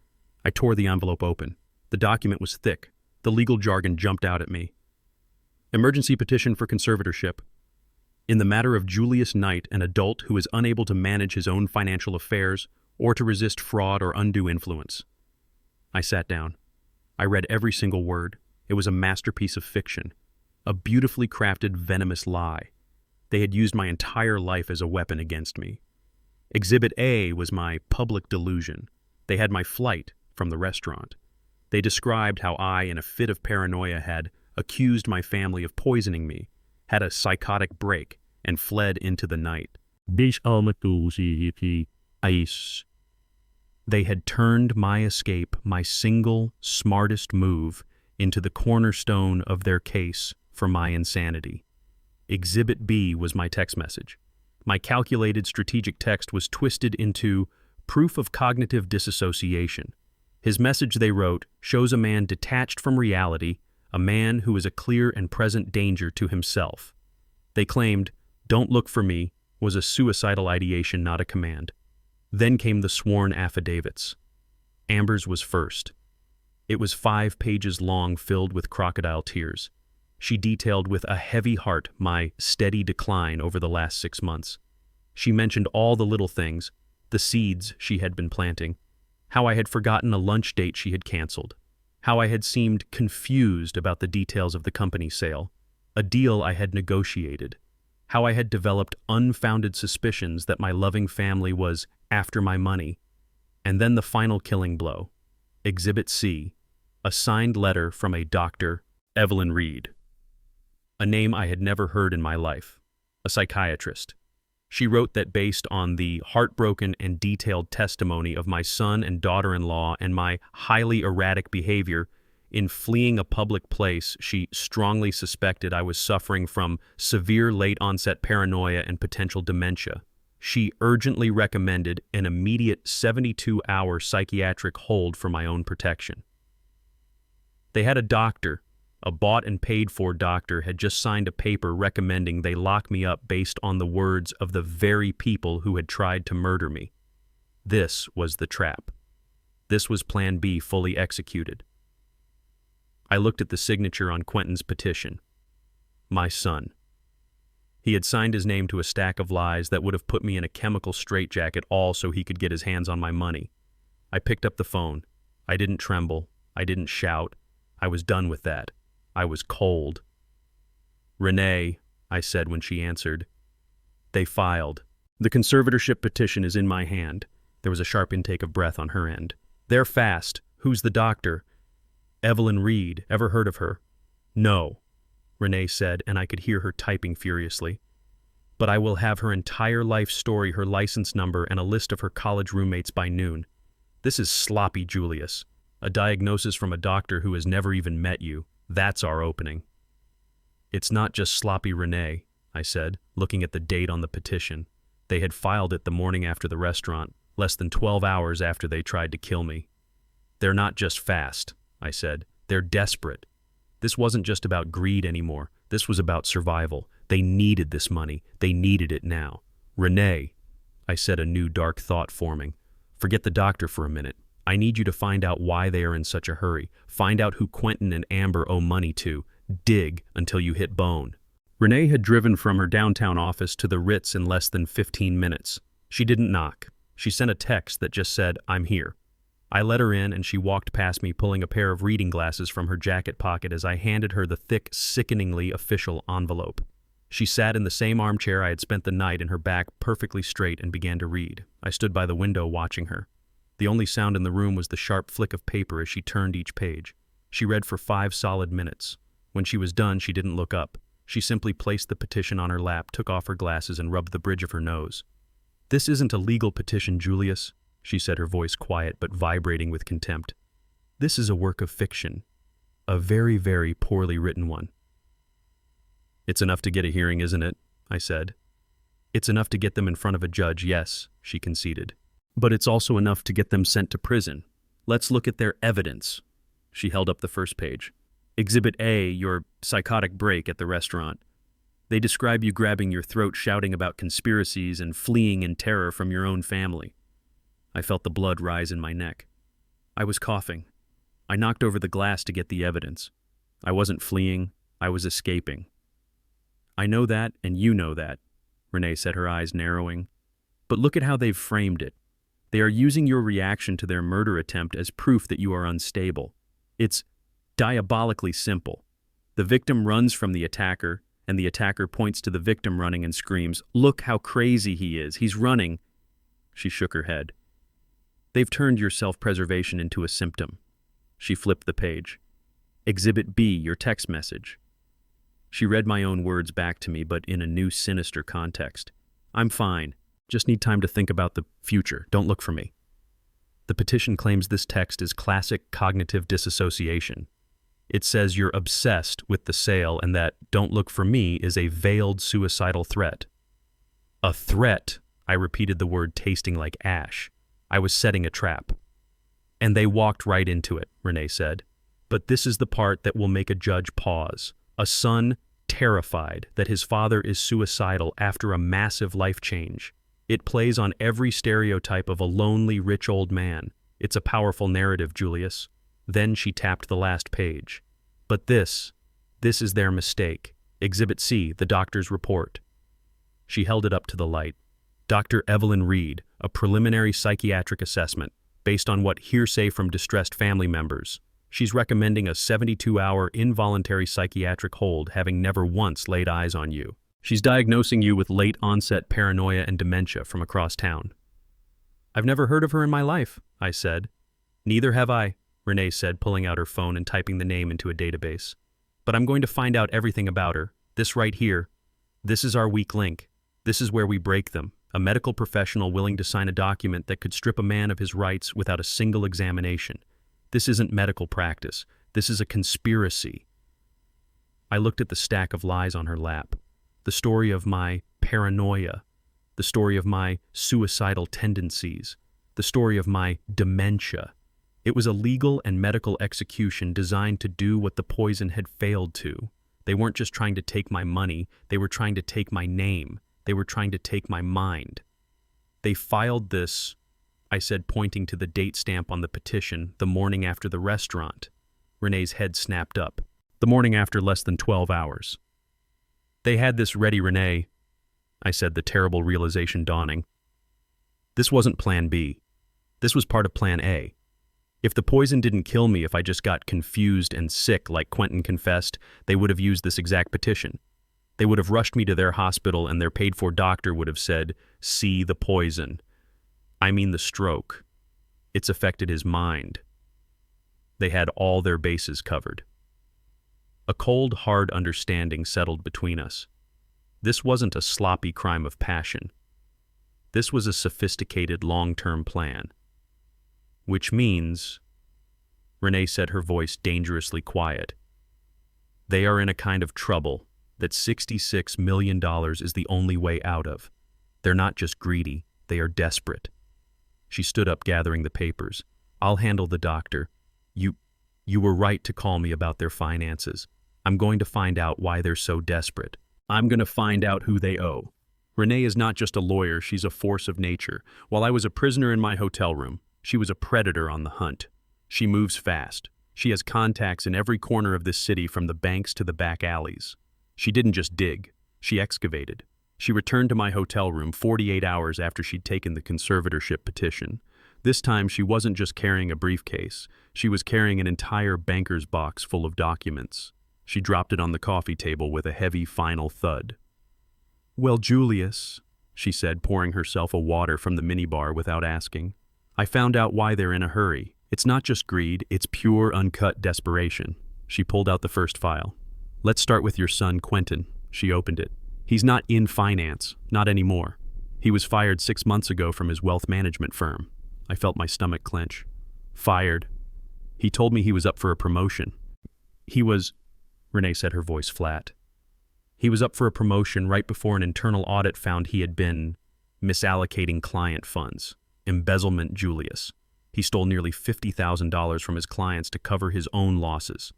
I tore the envelope open. The document was thick. The legal jargon jumped out at me. "Emergency petition for conservatorship. In the matter of Julius Knight, an adult who is unable to manage his own financial affairs or to resist fraud or undue influence." I sat down. I read every single word. It was a masterpiece of fiction. A beautifully crafted, venomous lie. They had used my entire life as a weapon against me. Exhibit A was my public delusion. They had my flight from the restaurant. They described how I, in a fit of paranoia, had accused my family of poisoning me, had a psychotic break, and fled into the night. Ice. They had turned my escape, my single, smartest move, into the cornerstone of their case for my insanity. Exhibit B was my text message. My calculated strategic text was twisted into proof of cognitive disassociation. His message, they wrote, shows a man detached from reality, a man who is a clear and present danger to himself. They claimed, "Don't look for me," was a suicidal ideation, not a command. Then came the sworn affidavits. Amber's was first. It was 5 pages long, filled with crocodile tears. She detailed with a heavy heart my steady decline over the last 6 months. She mentioned all the little things, the seeds she had been planting, how I had forgotten a lunch date she had canceled, how I had seemed confused about the details of the company sale, a deal I had negotiated, how I had developed unfounded suspicions that my loving family was after my money, and then the final killing blow. Exhibit C, a signed letter from a Dr. Evelyn Reed, a name I had never heard in my life, a psychiatrist. She wrote that based on the heartbroken and detailed testimony of my son and daughter-in-law and my highly erratic behavior in fleeing a public place, she strongly suspected I was suffering from severe late-onset paranoia and potential dementia. She urgently recommended an immediate 72-hour psychiatric hold for my own protection. They had a doctor, a bought and paid for doctor, had just signed a paper recommending they lock me up based on the words of the very people who had tried to murder me. This was the trap. This was Plan B fully executed. I looked at the signature on Quentin's petition. My son. He had signed his name to a stack of lies that would have put me in a chemical straitjacket, all so he could get his hands on my money. I picked up the phone. I didn't tremble. I didn't shout. I was done with that. I was cold. "Renee," I said when she answered. "They filed. The conservatorship petition is in my hand." There was a sharp intake of breath on her end. "They're fast. Who's the doctor?" "Evelyn Reed. Ever heard of her?" "No," Renee said, and I could hear her typing furiously. "But I will have her entire life story, her license number, and a list of her college roommates by noon. This is sloppy, Julius. A diagnosis from a doctor who has never even met you. That's our opening." "It's not just sloppy, Renee," I said, looking at the date on the petition. They had filed it the morning after the restaurant, less than 12 hours after they tried to kill me. "They're not just fast," I said. "They're desperate. This wasn't just about greed anymore. This was about survival. They needed this money. They needed it now." "Renee," I said, a new dark thought forming. "Forget the doctor for a minute. I need you to find out why they are in such a hurry. Find out who Quentin and Amber owe money to. Dig until you hit bone." Renee had driven from her downtown office to the Ritz in less than 15 minutes. She didn't knock. She sent a text that just said, "I'm here." I let her in, and she walked past me, pulling a pair of reading glasses from her jacket pocket as I handed her the thick, sickeningly official envelope. She sat in the same armchair I had spent the night, and her back perfectly straight, and began to read. I stood by the window watching her. The only sound in the room was the sharp flick of paper as she turned each page. She read for 5 solid minutes. When she was done, she didn't look up. She simply placed the petition on her lap, took off her glasses, and rubbed the bridge of her nose. "This isn't a legal petition, Julius," she said, her voice quiet but vibrating with contempt. "This is a work of fiction. A very, very poorly written one." "It's enough to get a hearing, isn't it?" I said. "It's enough to get them in front of a judge, yes," she conceded. "But it's also enough to get them sent to prison. Let's look at their evidence." She held up the first page. "Exhibit A, your psychotic break at the restaurant. They describe you grabbing your throat, shouting about conspiracies, and fleeing in terror from your own family." I felt the blood rise in my neck. I was coughing. I knocked over the glass to get the evidence. I wasn't fleeing. I was escaping. "I know that, and you know that," Renee said, her eyes narrowing. "But look at how they've framed it. They are using your reaction to their murder attempt as proof that you are unstable. It's diabolically simple. The victim runs from the attacker, and the attacker points to the victim running and screams, 'Look how crazy he is. He's running.'" She shook her head. "They've turned your self-preservation into a symptom." She flipped the page. "Exhibit B, your text message." She read my own words back to me, but in a new sinister context. "I'm fine. Just need time to think about the future. Don't look for me." The petition claims this text is classic cognitive disassociation. It says you're obsessed with the sale and that "don't look for me" is a veiled suicidal threat. A threat, I repeated the word, tasting like ash. I was setting a trap. "And they walked right into it," Renee said. "But this is the part that will make a judge pause. A son terrified that his father is suicidal after a massive life change. It plays on every stereotype of a lonely, rich old man. It's a powerful narrative, Julius. Then she tapped the last page. But this is their mistake. Exhibit C, the doctor's report. She held it up to the light. Dr. Evelyn Reed, a preliminary psychiatric assessment, based on what hearsay from distressed family members. She's recommending a 72-hour involuntary psychiatric hold, having never once laid eyes on you. She's diagnosing you with late-onset paranoia and dementia from across town. I've never heard of her in my life, I said. Neither have I, Renee said, pulling out her phone and typing the name into a database. But I'm going to find out everything about her. This right here. This is our weak link. This is where we break them. A medical professional willing to sign a document that could strip a man of his rights without a single examination. This isn't medical practice. This is a conspiracy. I looked at the stack of lies on her lap. The story of my paranoia. The story of my suicidal tendencies. The story of my dementia. It was a legal and medical execution designed to do what the poison had failed to. They weren't just trying to take my money. They were trying to take my name. They were trying to take my mind. They filed this, I said, pointing to the date stamp on the petition, the morning after the restaurant. Renee's head snapped up. The morning after less than 12 hours. They had this ready, Renee, I said, the terrible realization dawning. This wasn't Plan B. This was part of Plan A. If the poison didn't kill me, if I just got confused and sick like Quentin confessed, they would have used this exact petition. They would have rushed me to their hospital and their paid-for doctor would have said, "See the poison." I mean the stroke. It's affected his mind. They had all their bases covered. A cold, hard understanding settled between us. This wasn't a sloppy crime of passion. This was a sophisticated, long-term plan. Which means, Renee said, her voice dangerously quiet, they are in a kind of trouble that $66 million is the only way out of. They're not just greedy, they are desperate. She stood up, gathering the papers. I'll handle the doctor. You were right to call me about their finances. I'm going to find out why they're so desperate. I'm going to find out who they owe. Renee is not just a lawyer, she's a force of nature. While I was a prisoner in my hotel room, she was a predator on the hunt. She moves fast. She has contacts in every corner of this city, from the banks to the back alleys. She didn't just dig, she excavated. She returned to my hotel room 48 hours after she'd taken the conservatorship petition. This time she wasn't just carrying a briefcase, she was carrying an entire banker's box full of documents. She dropped it on the coffee table with a heavy final thud. Well, Julius, she said, pouring herself a water from the minibar without asking, I found out why they're in a hurry. It's not just greed, it's pure, uncut desperation. She pulled out the first file. Let's start with your son, Quentin. She opened it. He's not in finance, not anymore. He was fired 6 months ago from his wealth management firm. I felt my stomach clench. Fired. He told me he was up for a promotion. He was, Renee said, her voice flat. He was up for a promotion right before an internal audit found he had been misallocating client funds. Embezzlement, Julius. He stole nearly $50,000 from his clients to cover his own losses.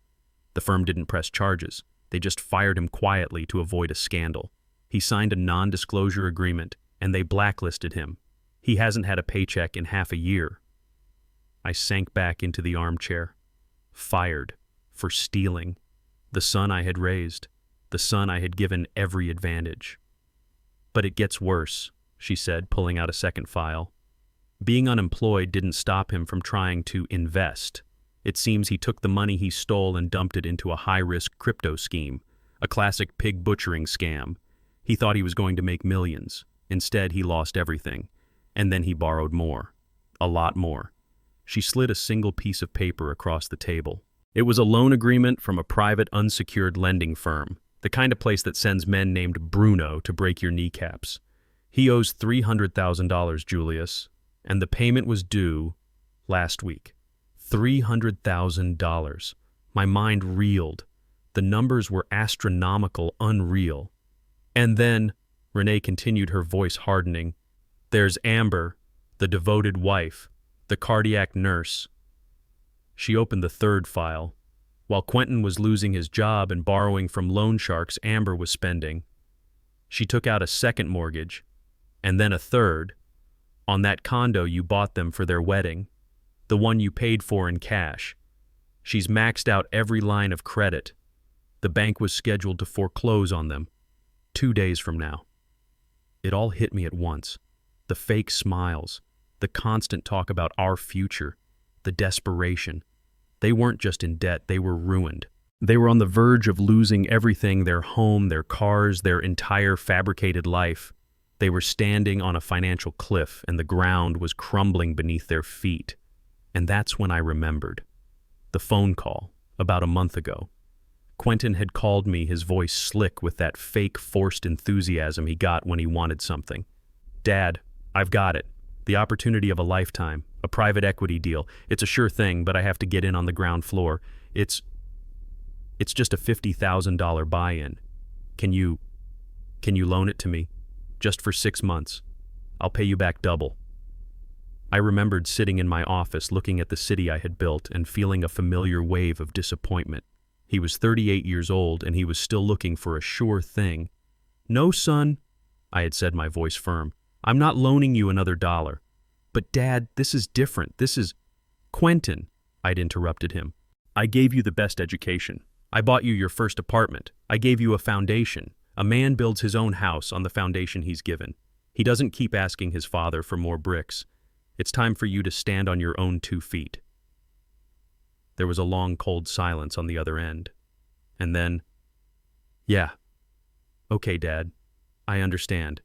The firm didn't press charges. They just fired him quietly to avoid a scandal. He signed a non-disclosure agreement, and they blacklisted him. He hasn't had a paycheck in half a year. I sank back into the armchair. Fired. For stealing. The son I had raised. The son I had given every advantage. But it gets worse, she said, pulling out a second file. Being unemployed didn't stop him from trying to invest. It seems he took the money he stole and dumped it into a high-risk crypto scheme, a classic pig butchering scam. He thought he was going to make millions. Instead, he lost everything. And then he borrowed more. A lot more. She slid a single piece of paper across the table. It was a loan agreement from a private unsecured lending firm, the kind of place that sends men named Bruno to break your kneecaps. He owes $300,000, Julius, and the payment was due last week. $300,000. My mind reeled. The numbers were astronomical, unreal. And then, Renee continued, her voice hardening, there's Amber, the devoted wife, the cardiac nurse. She opened the third file. While Quentin was losing his job and borrowing from loan sharks, Amber was spending. She took out a second mortgage, and then a third, on that condo you bought them for their wedding, the one you paid for in cash. She's maxed out every line of credit. The bank was scheduled to foreclose on them 2 days from now. It all hit me at once. The fake smiles, the constant talk about our future, the desperation. They weren't just in debt, they were ruined. They were on the verge of losing everything, their home, their cars, their entire fabricated life. They were standing on a financial cliff, and the ground was crumbling beneath their feet. And that's when I remembered. The phone call, about a month ago. Quentin had called me, his voice slick with that fake forced enthusiasm he got when he wanted something. "Dad, I've got it. The opportunity of a lifetime. A private equity deal. It's a sure thing, but I have to get in on the ground floor. It's just a $50,000 buy-in. Can you loan it to me? Just for 6 months. I'll pay you back double." I remembered sitting in my office looking at the city I had built and feeling a familiar wave of disappointment. He was 38 years old, and he was still looking for a sure thing. "No, son," I had said, my voice firm. "I'm not loaning you another dollar." "But Dad, this is different. This is—" "Quentin," I'd interrupted him. "I gave you the best education. I bought you your first apartment. I gave you a foundation. A man builds his own house on the foundation he's given. He doesn't keep asking his father for more bricks. It's time for you to stand on your own 2 feet. There was a long, cold silence on the other end. And then, "Yeah. Okay, Dad. I understand.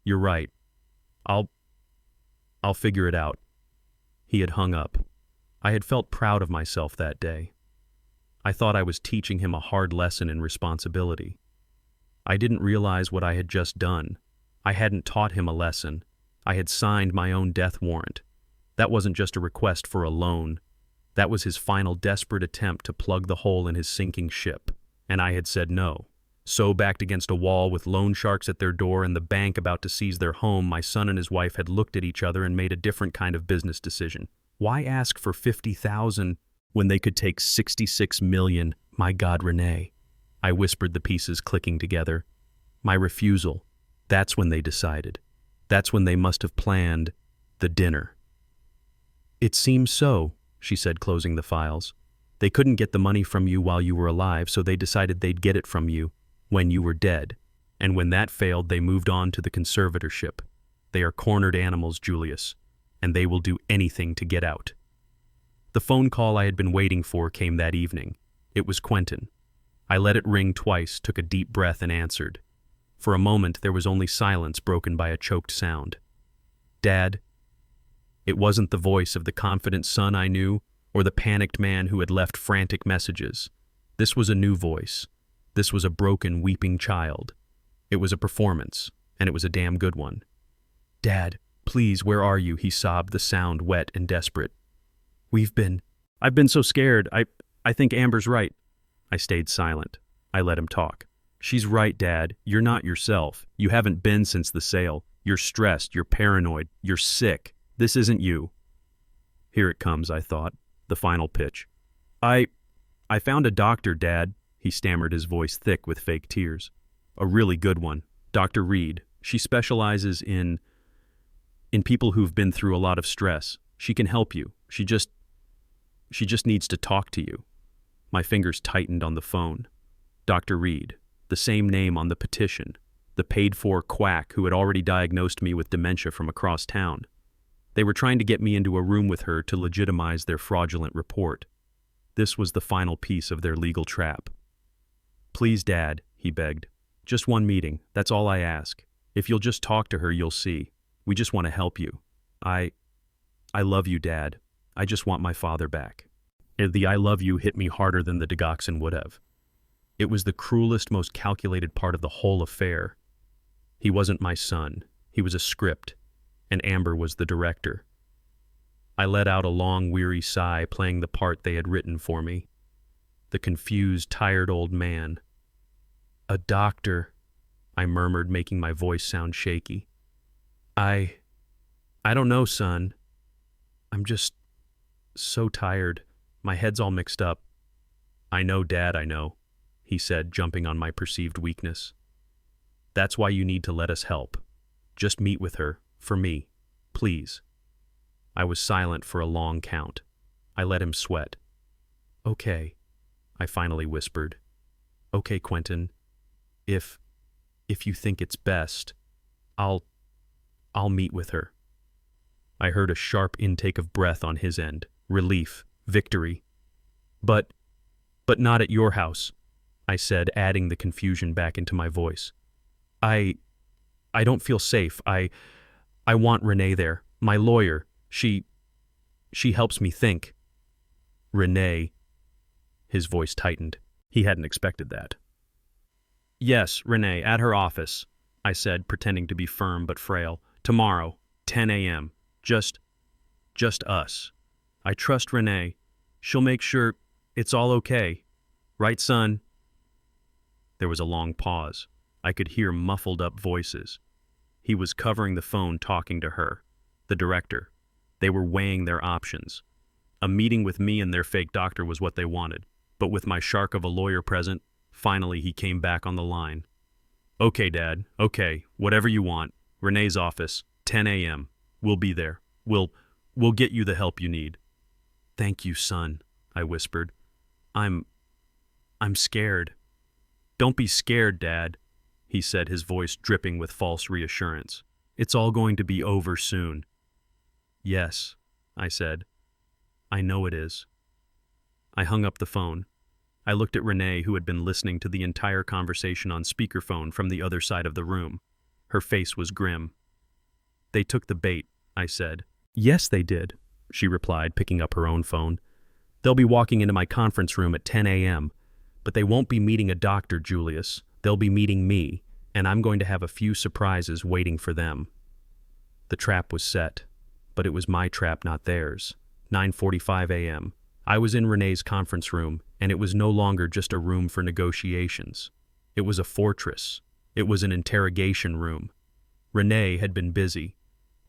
You're right. I'll figure it out." He had hung up. I had felt proud of myself that day. I thought I was teaching him a hard lesson in responsibility. I didn't realize what I had just done. I hadn't taught him a lesson. I had signed my own death warrant. That wasn't just a request for a loan. That was his final desperate attempt to plug the hole in his sinking ship. And I had said no. So, backed against a wall with loan sharks at their door and the bank about to seize their home, my son and his wife had looked at each other and made a different kind of business decision. Why ask for $50,000 when they could take $66 million? My God, Renee. I whispered, the pieces clicking together. My refusal. That's when they decided. That's when they must have planned the dinner. "It seems so," she said, closing the files. "They couldn't get the money from you while you were alive, so they decided they'd get it from you when you were dead. And when that failed, they moved on to the conservatorship. They are cornered animals, Julius, and they will do anything to get out." The phone call I had been waiting for came that evening. It was Quentin. I let it ring twice, took a deep breath, and answered. For a moment, there was only silence broken by a choked sound. "Dad." It wasn't the voice of the confident son I knew, or the panicked man who had left frantic messages. This was a new voice. This was a broken, weeping child. It was a performance, and it was a damn good one. "Dad, please, where are you?" he sobbed, the sound wet and desperate. I've been so scared. I think Amber's right." I stayed silent. I let him talk. "She's right, Dad. You're not yourself. You haven't been since the sale. You're stressed, you're paranoid, you're sick. This isn't you." Here it comes, I thought, the final pitch. I found a doctor, Dad," he stammered, his voice thick with fake tears. "A really good one. Dr. Reed. She specializes in people who've been through a lot of stress. She can help you. She just needs to talk to you." My fingers tightened on the phone. Dr. Reed, the same name on the petition, the paid-for quack who had already diagnosed me with dementia from across town. They were trying to get me into a room with her to legitimize their fraudulent report. This was the final piece of their legal trap. "Please, Dad," he begged. "Just one meeting. That's all I ask. If you'll just talk to her, you'll see. We just want to help you. I love you, Dad. I just want my father back." And the "I love you" hit me harder than the digoxin would have. It was the cruelest, most calculated part of the whole affair. He wasn't my son. He was a script, and Amber was the director. I let out a long, weary sigh, playing the part they had written for me. The confused, tired old man. "A doctor," I murmured, making my voice sound shaky. I don't know, son. I'm just so tired. My head's all mixed up. I know, Dad, I know, he said, jumping on my perceived weakness. That's why you need to let us help. Just meet with her, for me, please. I was silent for a long count. I let him sweat. Okay, I finally whispered. Okay, Quentin, if you think it's best, I'll meet with her. I heard a sharp intake of breath on his end, relief, victory. But not at your house, I said, adding the confusion back into my voice. I don't feel safe. I want Renee there, my lawyer. She helps me think. Renee. His voice tightened. He hadn't expected that. Yes, Renee, at her office, I said, pretending to be firm but frail. Tomorrow, 10 a.m. Just us. I trust Renee. She'll make sure it's all okay. Right, son? There was a long pause. I could hear muffled up voices. He was covering the phone talking to her, the director. They were weighing their options. A meeting with me and their fake doctor was what they wanted, but with my shark of a lawyer present, finally he came back on the line. Okay, Dad, okay, whatever you want. Renee's office, 10 a.m. We'll be there. We'll get you the help you need. Thank you, son, I whispered. I'm scared. Don't be scared, Dad, he said, his voice dripping with false reassurance. It's all going to be over soon. Yes, I said. I know it is. I hung up the phone. I looked at Renee, who had been listening to the entire conversation on speakerphone from the other side of the room. Her face was grim. They took the bait, I said. Yes, they did, she replied, picking up her own phone. They'll be walking into my conference room at 10 a.m., but they won't be meeting a doctor, Julius. They'll be meeting me, and I'm going to have a few surprises waiting for them. The trap was set, but it was my trap, not theirs. 9:45 a.m. I was in Renee's conference room, and it was no longer just a room for negotiations. It was a fortress. It was an interrogation room. Renee had been busy.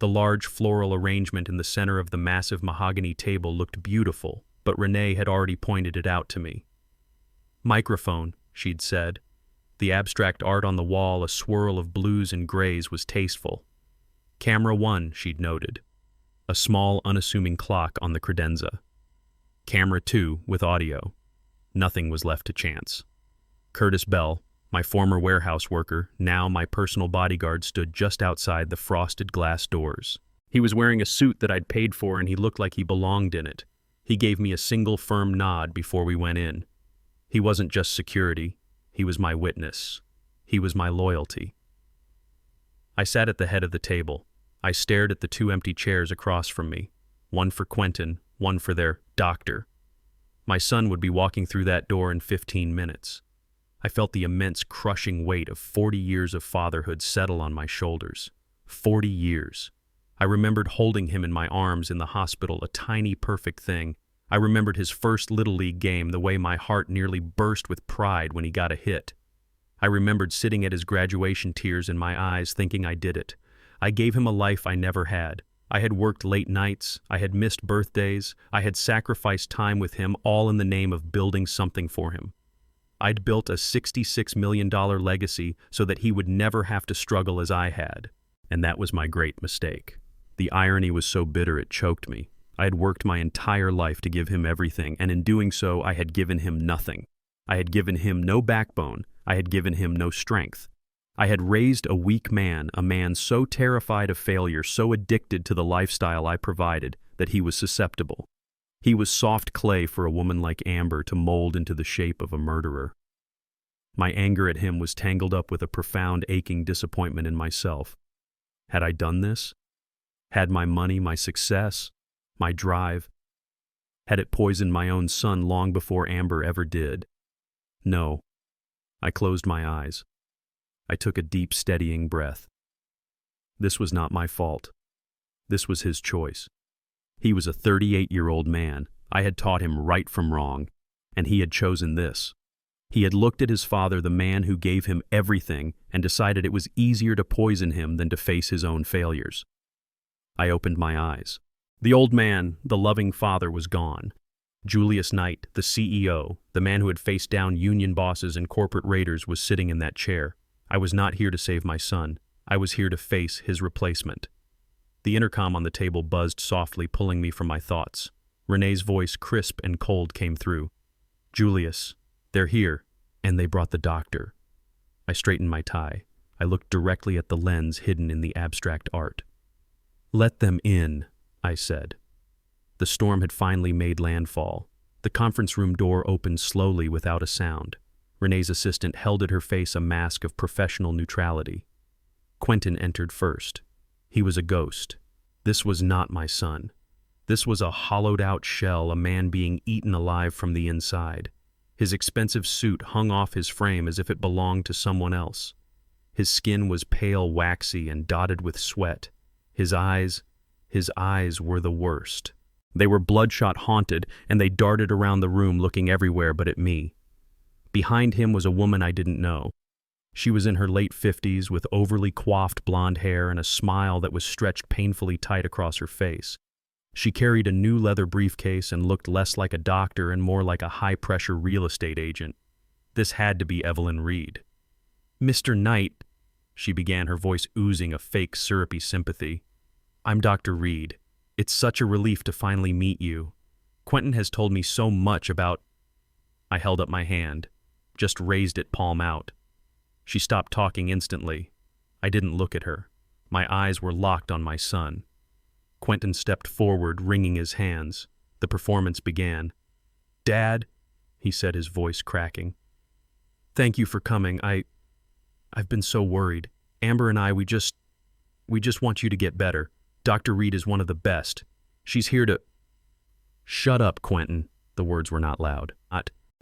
The large floral arrangement in the center of the massive mahogany table looked beautiful, but Renee had already pointed it out to me. Microphone, she'd said. The abstract art on the wall, a swirl of blues and grays, was tasteful. Camera 1, she'd noted. A small, unassuming clock on the credenza. Camera 2, with audio. Nothing was left to chance. Curtis Bell, my former warehouse worker, now my personal bodyguard, stood just outside the frosted glass doors. He was wearing a suit that I'd paid for, and he looked like he belonged in it. He gave me a single firm nod before we went in. He wasn't just security. He was my witness. He was my loyalty. I sat at the head of the table. I stared at the two empty chairs across from me, one for Quentin, one for their doctor. My son would be walking through that door in 15 minutes. I felt the immense crushing weight of 40 years of fatherhood settle on my shoulders. 40 years. I remembered holding him in my arms in the hospital, a tiny, perfect thing. I remembered his first Little League game, the way my heart nearly burst with pride when he got a hit. I remembered sitting at his graduation, tears in my eyes, thinking I did it. I gave him a life I never had. I had worked late nights, I had missed birthdays, I had sacrificed time with him, all in the name of building something for him. I'd built a $66 million legacy so that he would never have to struggle as I had. And that was my great mistake. The irony was so bitter it choked me. I had worked my entire life to give him everything, and in doing so, I had given him nothing. I had given him no backbone. I had given him no strength. I had raised a weak man, a man so terrified of failure, so addicted to the lifestyle I provided, that he was susceptible. He was soft clay for a woman like Amber to mold into the shape of a murderer. My anger at him was tangled up with a profound, aching disappointment in myself. Had I done this? Had my money, my success, my drive, had it poisoned my own son long before Amber ever did? No. I closed my eyes. I took a deep, steadying breath. This was not my fault. This was his choice. He was a 38-year-old man. I had taught him right from wrong, and he had chosen this. He had looked at his father, the man who gave him everything, and decided it was easier to poison him than to face his own failures. I opened my eyes. The old man, the loving father, was gone. Julius Knight, the CEO, the man who had faced down union bosses and corporate raiders, was sitting in that chair. I was not here to save my son. I was here to face his replacement. The intercom on the table buzzed softly, pulling me from my thoughts. Renee's voice, crisp and cold, came through. "Julius, they're here, and they brought the doctor." I straightened my tie. I looked directly at the lens hidden in the abstract art. "Let them in," I said. The storm had finally made landfall. The conference room door opened slowly without a sound. Renee's assistant held at her face a mask of professional neutrality. Quentin entered first. He was a ghost. This was not my son. This was a hollowed-out shell, a man being eaten alive from the inside. His expensive suit hung off his frame as if it belonged to someone else. His skin was pale, waxy, and dotted with sweat. His eyes were the worst. They were bloodshot haunted, and they darted around the room looking everywhere but at me. Behind him was a woman I didn't know. She was in her late 50s with overly coiffed blonde hair and a smile that was stretched painfully tight across her face. She carried a new leather briefcase and looked less like a doctor and more like a high-pressure real estate agent. This had to be Evelyn Reed. "Mr. Knight," she began, her voice oozing a fake syrupy sympathy. "I'm Dr. Reed. It's such a relief to finally meet you. Quentin has told me so much about—" I held up my hand, just raised it palm out. She stopped talking instantly. I didn't look at her. My eyes were locked on my son. Quentin stepped forward, wringing his hands. The performance began. "Dad," he said, his voice cracking. "Thank you for coming. I've been so worried. Amber and I, we just want you to get better. Dr. Reed is one of the best. She's here to—" "Shut up, Quentin." The words were not loud.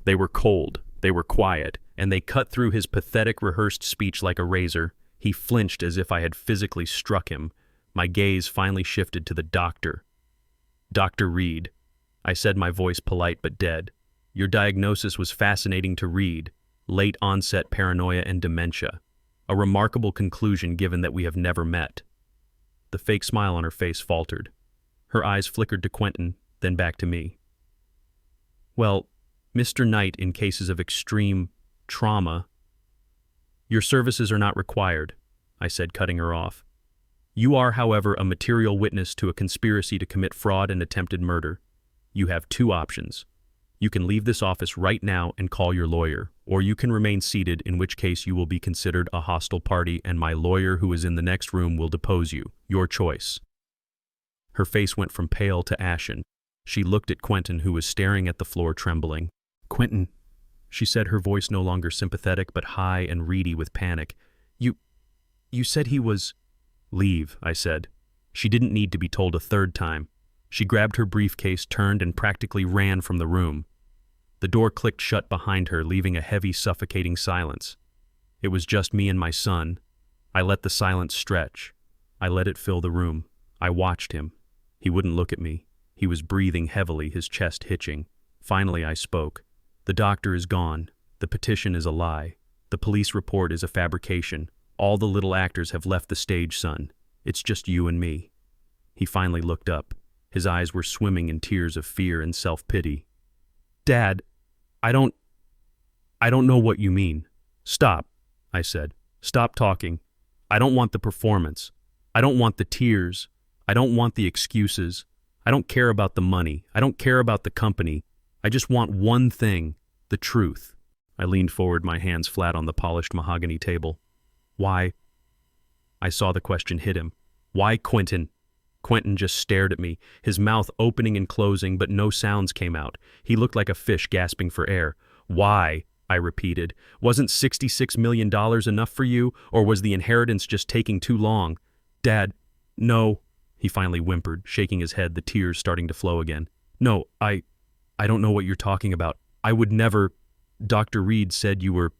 They were cold, they were quiet, and they cut through his pathetic, rehearsed speech like a razor. He flinched as if I had physically struck him. My gaze finally shifted to the doctor. "Dr. Reed," I said, my voice polite but dead. "Your diagnosis was fascinating to read. Late-onset paranoia and dementia. A remarkable conclusion given that we have never met." The fake smile on her face faltered. Her eyes flickered to Quentin, then back to me. "Well, Mr. Knight, in cases of extreme trauma—" "Your services are not required," I said, cutting her off. "You are, however, a material witness to a conspiracy to commit fraud and attempted murder. You have two options. You can leave this office right now and call your lawyer, or you can remain seated, in which case you will be considered a hostile party and my lawyer, who is in the next room, will depose you. Your choice." Her face went from pale to ashen. She looked at Quentin, who was staring at the floor, trembling. "Quentin," she said, her voice no longer sympathetic but high and reedy with panic. You said he was—" "Leave," I said. She didn't need to be told a third time. She grabbed her briefcase, turned, and practically ran from the room. The door clicked shut behind her, leaving a heavy, suffocating silence. It was just me and my son. I let the silence stretch. I let it fill the room. I watched him. He wouldn't look at me. He was breathing heavily, his chest hitching. Finally, I spoke. "The doctor is gone. The petition is a lie. The police report is a fabrication. All the little actors have left the stage, son. It's just you and me." He finally looked up. His eyes were swimming in tears of fear and self-pity. "Dad, I don't know what you mean." "Stop," I said. "Stop talking. I don't want the performance. I don't want the tears. I don't want the excuses. I don't care about the money. I don't care about the company. I just want one thing, the truth." I leaned forward, my hands flat on the polished mahogany table. "Why?" I saw the question hit him. "Why, Quentin?" Quentin just stared at me, his mouth opening and closing, but no sounds came out. He looked like a fish gasping for air. "Why?" I repeated. "Wasn't $66 million enough for you, or was the inheritance just taking too long?" "Dad, no," he finally whimpered, shaking his head, the tears starting to flow again. "No, I don't know what you're talking about. I would never— Dr. Reed said you were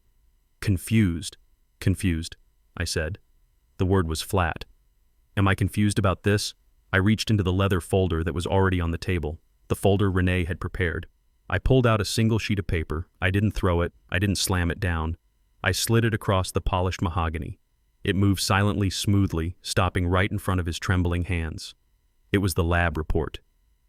confused." "Confused," I said. The word was flat. "Am I confused about this?" I reached into the leather folder that was already on the table, the folder Renee had prepared. I pulled out a single sheet of paper. I didn't throw it. I didn't slam it down. I slid it across the polished mahogany. It moved silently, smoothly, stopping right in front of his trembling hands. It was the lab report.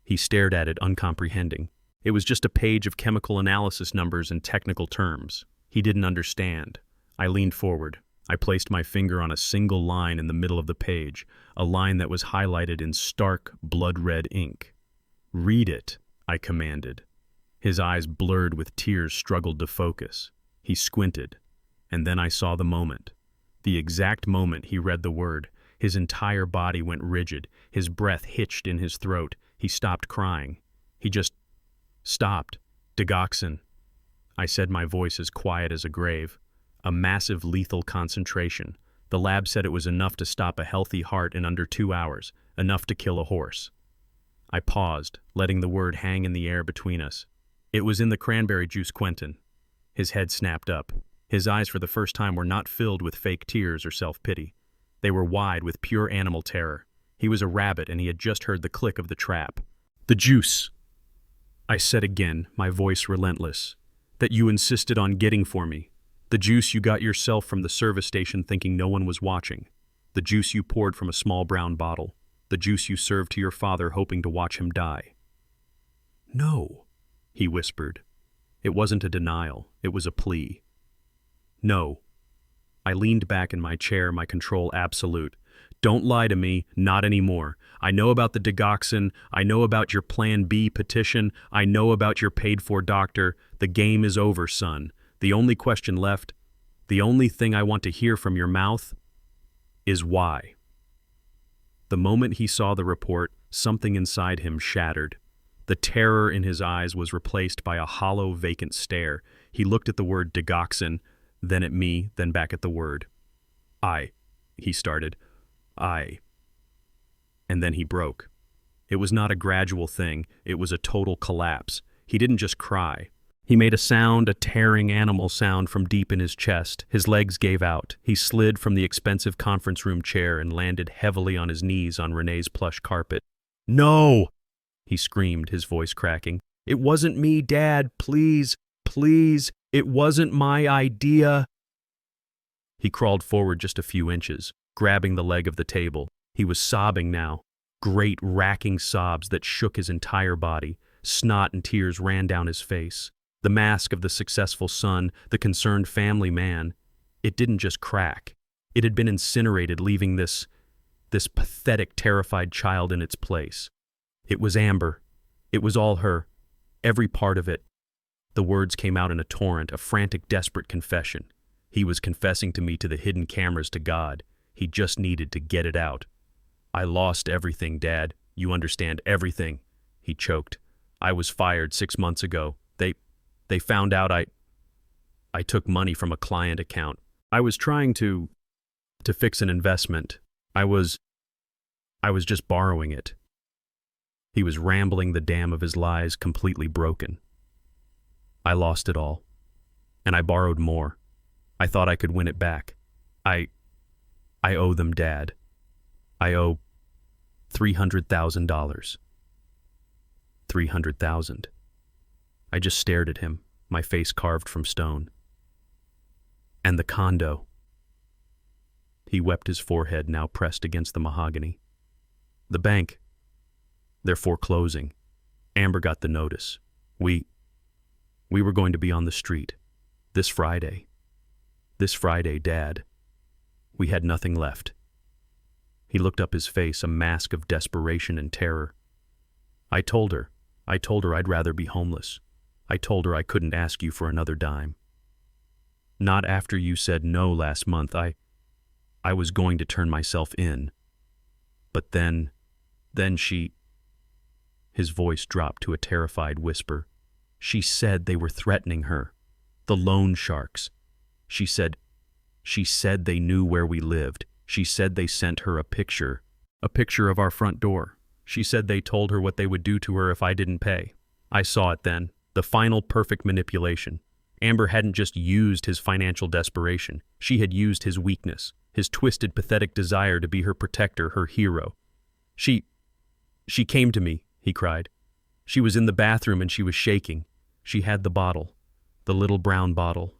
He stared at it, uncomprehending. It was just a page of chemical analysis numbers and technical terms. He didn't understand. I leaned forward. I placed my finger on a single line in the middle of the page, a line that was highlighted in stark, blood-red ink. "Read it," I commanded. His eyes, blurred with tears, struggled to focus. He squinted, and then I saw the moment. The exact moment he read the word. His entire body went rigid. His breath hitched in his throat. He stopped crying. He just stopped. "Digoxin," I said, my voice as quiet as a grave. "A massive lethal concentration. The lab said it was enough to stop a healthy heart in under 2 hours, enough to kill a horse." I paused, letting the word hang in the air between us. "It was in the cranberry juice, Quentin." His head snapped up. His eyes for the first time were not filled with fake tears or self-pity. They were wide with pure animal terror. He was a rabbit and he had just heard the click of the trap. "The juice," I said again, my voice relentless, "that you insisted on getting for me. The juice you got yourself from the service station thinking no one was watching. The juice you poured from a small brown bottle. The juice you served to your father hoping to watch him die." "No," he whispered. It wasn't a denial, it was a plea. "No." I leaned back in my chair, my control absolute. "Don't lie to me, not anymore. I know about the digoxin, I know about your Plan B petition, I know about your paid-for doctor. The game is over, son. The only question left, the only thing I want to hear from your mouth, is why." The moment he saw the report, something inside him shattered. The terror in his eyes was replaced by a hollow, vacant stare. He looked at the word digoxin, then at me, then back at the word. He started. And then he broke. It was not a gradual thing, it was a total collapse. He didn't just cry. He made a sound, a tearing animal sound from deep in his chest. His legs gave out. He slid from the expensive conference room chair and landed heavily on his knees on Renee's plush carpet. "No!" he screamed, his voice cracking. "It wasn't me, Dad. Please, please. It wasn't my idea." He crawled forward just a few inches, grabbing the leg of the table. He was sobbing now, great racking sobs that shook his entire body. Snot and tears ran down his face. The mask of the successful son, the concerned family man, it didn't just crack. It had been incinerated, leaving this pathetic, terrified child in its place. It was Amber. It was all her. Every part of it. The words came out in a torrent, a frantic, desperate confession. He was confessing to me, to the hidden cameras, to God. He just needed to get it out. "I lost everything, Dad. You understand, everything," he choked. "I was fired 6 months ago. They found out I took money from a client account. I was trying to fix an investment. I was just borrowing it." He was rambling, the dam of his lies completely broken. "I lost it all. And I borrowed more. I thought I could win it back. I owe them, Dad. I owe $300,000. 300,000. I just stared at him, my face carved from stone. "And the condo." He wept, his forehead now pressed against the mahogany. "The bank. They're foreclosing. Amber got the notice. We were going to be on the street. This Friday. This Friday, Dad. We had nothing left." He looked up, his face a mask of desperation and terror. I told her I'd rather be homeless. I told her I couldn't ask you for another dime. Not after you said no last month. I was going to turn myself in. But then she..." His voice dropped to a terrified whisper. "She said they were threatening her. The loan sharks. She said they knew where we lived. She said they sent her a picture of our front door. She said they told her what they would do to her if I didn't pay. I saw it then. The final perfect manipulation. Amber hadn't just used his financial desperation. She had used his weakness, his twisted, pathetic desire to be her protector, her hero. She came to me," he cried. "She was in the bathroom and she was shaking. She had the bottle, the little brown bottle."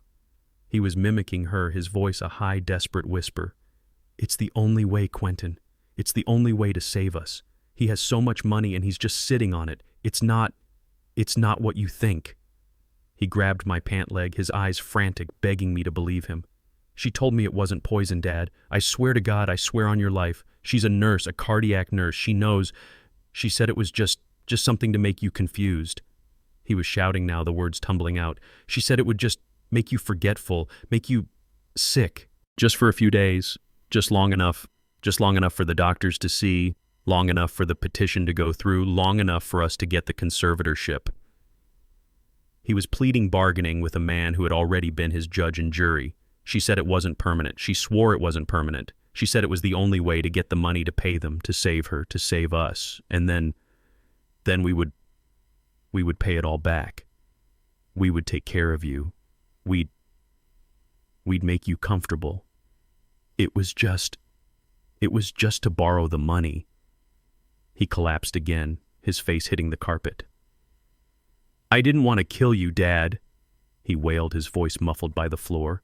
He was mimicking her, his voice a high, desperate whisper. "It's the only way, Quentin. It's the only way to save us. He has so much money and he's just sitting on it. It's It's not what you think." He grabbed my pant leg, his eyes frantic, begging me to believe him. "She told me it wasn't poison, Dad. I swear to God, I swear on your life. She's a nurse, a cardiac nurse. She knows. She said it was just something to make you confused." He was shouting now, the words tumbling out. "She said it would just make you forgetful, make you sick. Just for a few days, just long enough for the doctors to see, long enough for the petition to go through, long enough for us to get the conservatorship." He was pleading bargaining with a man who had already been his judge and jury. She said it wasn't permanent. She swore it wasn't permanent. She said it was the only way to get the money to pay them, to save her, to save us. And then we would pay it all back. We would take care of you. We'd make you comfortable. It was just to borrow the money. He collapsed again, his face hitting the carpet. "I didn't want to kill you, Dad," he wailed, his voice muffled by the floor.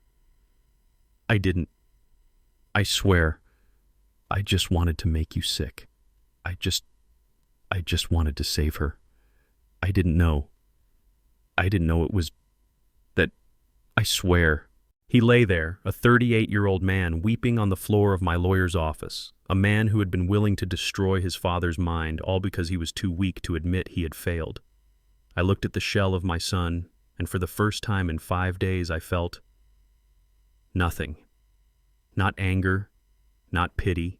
"I didn't. I swear. I just wanted to make you sick. I just wanted to save her. I didn't know it was that. I swear." He lay there, a 38-year-old man, weeping on the floor of my lawyer's office, a man who had been willing to destroy his father's mind, all because he was too weak to admit he had failed. I looked at the shell of my son, and for the first time in 5 days I felt nothing. Not anger, not pity,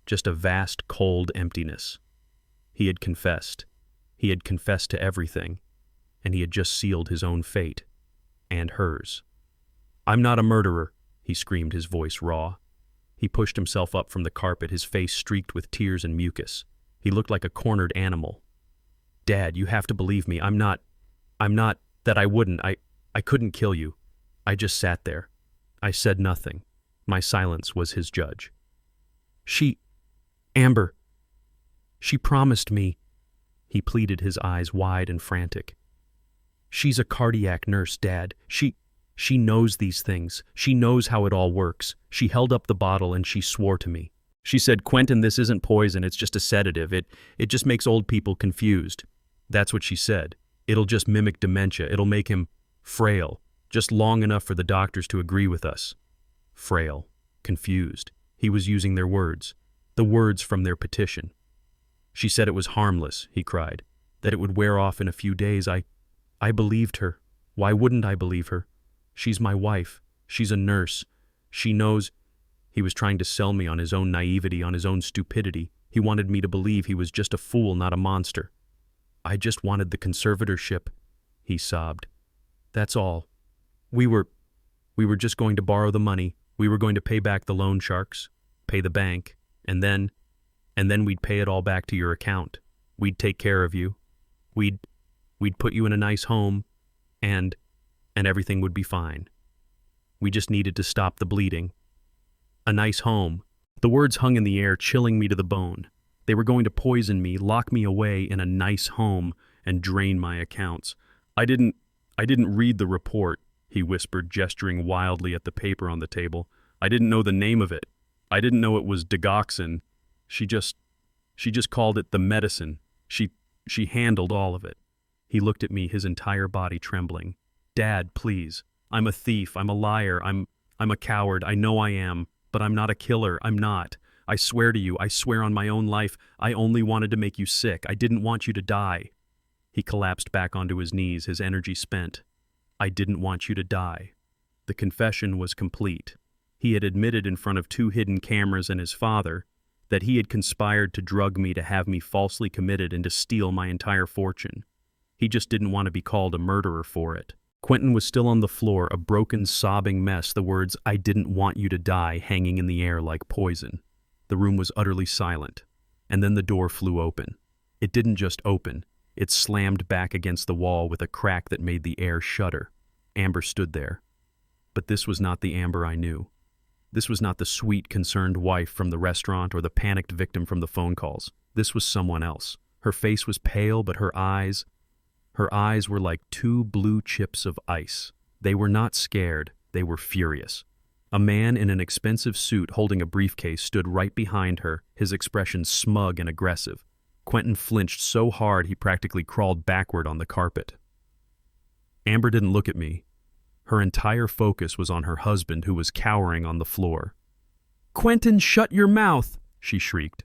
just a vast, cold emptiness. He had confessed. He had confessed to everything, and he had just sealed his own fate, and hers. "I'm not a murderer," he screamed, his voice raw. He pushed himself up from the carpet, his face streaked with tears and mucus. He looked like a cornered animal. "Dad, you have to believe me. I'm not, that I wouldn't. I couldn't kill you. I just sat there. I said nothing. My silence was his judge. Amber, she promised me," he pleaded, his eyes wide and frantic. "She's a cardiac nurse, Dad. She knows these things. She knows how it all works. She held up the bottle and she swore to me. She said, 'Quentin, this isn't poison, it's just a sedative. It just makes old people confused.' That's what she said. It'll just mimic dementia. It'll make him frail, just long enough for the doctors to agree with us." Frail, confused. He was using their words, the words from their petition. "She said it was harmless," he cried, "that it would wear off in a few days. I believed her. Why wouldn't I believe her? She's my wife. She's a nurse. She knows." He was trying to sell me on his own naivety, on his own stupidity. He wanted me to believe he was just a fool, not a monster. "I just wanted the conservatorship," he sobbed. "That's all. We were just going to borrow the money. We were going to pay back the loan sharks, pay the bank, and then we'd pay it all back to your account. We'd take care of you. We'd put you in a nice home, and everything would be fine. We just needed to stop the bleeding. A nice home." The words hung in the air, chilling me to the bone. They were going to poison me, lock me away in a nice home, and drain my accounts. I didn't read the report," he whispered, gesturing wildly at the paper on the table. "I didn't know the name of it. I didn't know it was digoxin. She just called it the medicine. She handled all of it." He looked at me, his entire body trembling. "Dad, please. I'm a thief. I'm a liar. I'm a coward. I know I am. But I'm not a killer. I'm not. I swear to you. I swear on my own life. I only wanted to make you sick. I didn't want you to die." He collapsed back onto his knees, his energy spent. "I didn't want you to die." The confession was complete. He had admitted in front of 2 hidden cameras and his father that he had conspired to drug me, to have me falsely committed, and to steal my entire fortune. He just didn't want to be called a murderer for it. Quentin was still on the floor, a broken, sobbing mess, the words, "I didn't want you to die," hanging in the air like poison. The room was utterly silent, and then the door flew open. It didn't just open, it slammed back against the wall with a crack that made the air shudder. Amber stood there. But this was not the Amber I knew. This was not the sweet, concerned wife from the restaurant or the panicked victim from the phone calls. This was someone else. Her face was pale, but her eyes were like 2 blue chips of ice. They were not scared, they were furious. A man in an expensive suit holding a briefcase stood right behind her, his expression smug and aggressive. Quentin flinched so hard he practically crawled backward on the carpet. Amber didn't look at me. Her entire focus was on her husband, who was cowering on the floor. "Quentin, shut your mouth!" she shrieked.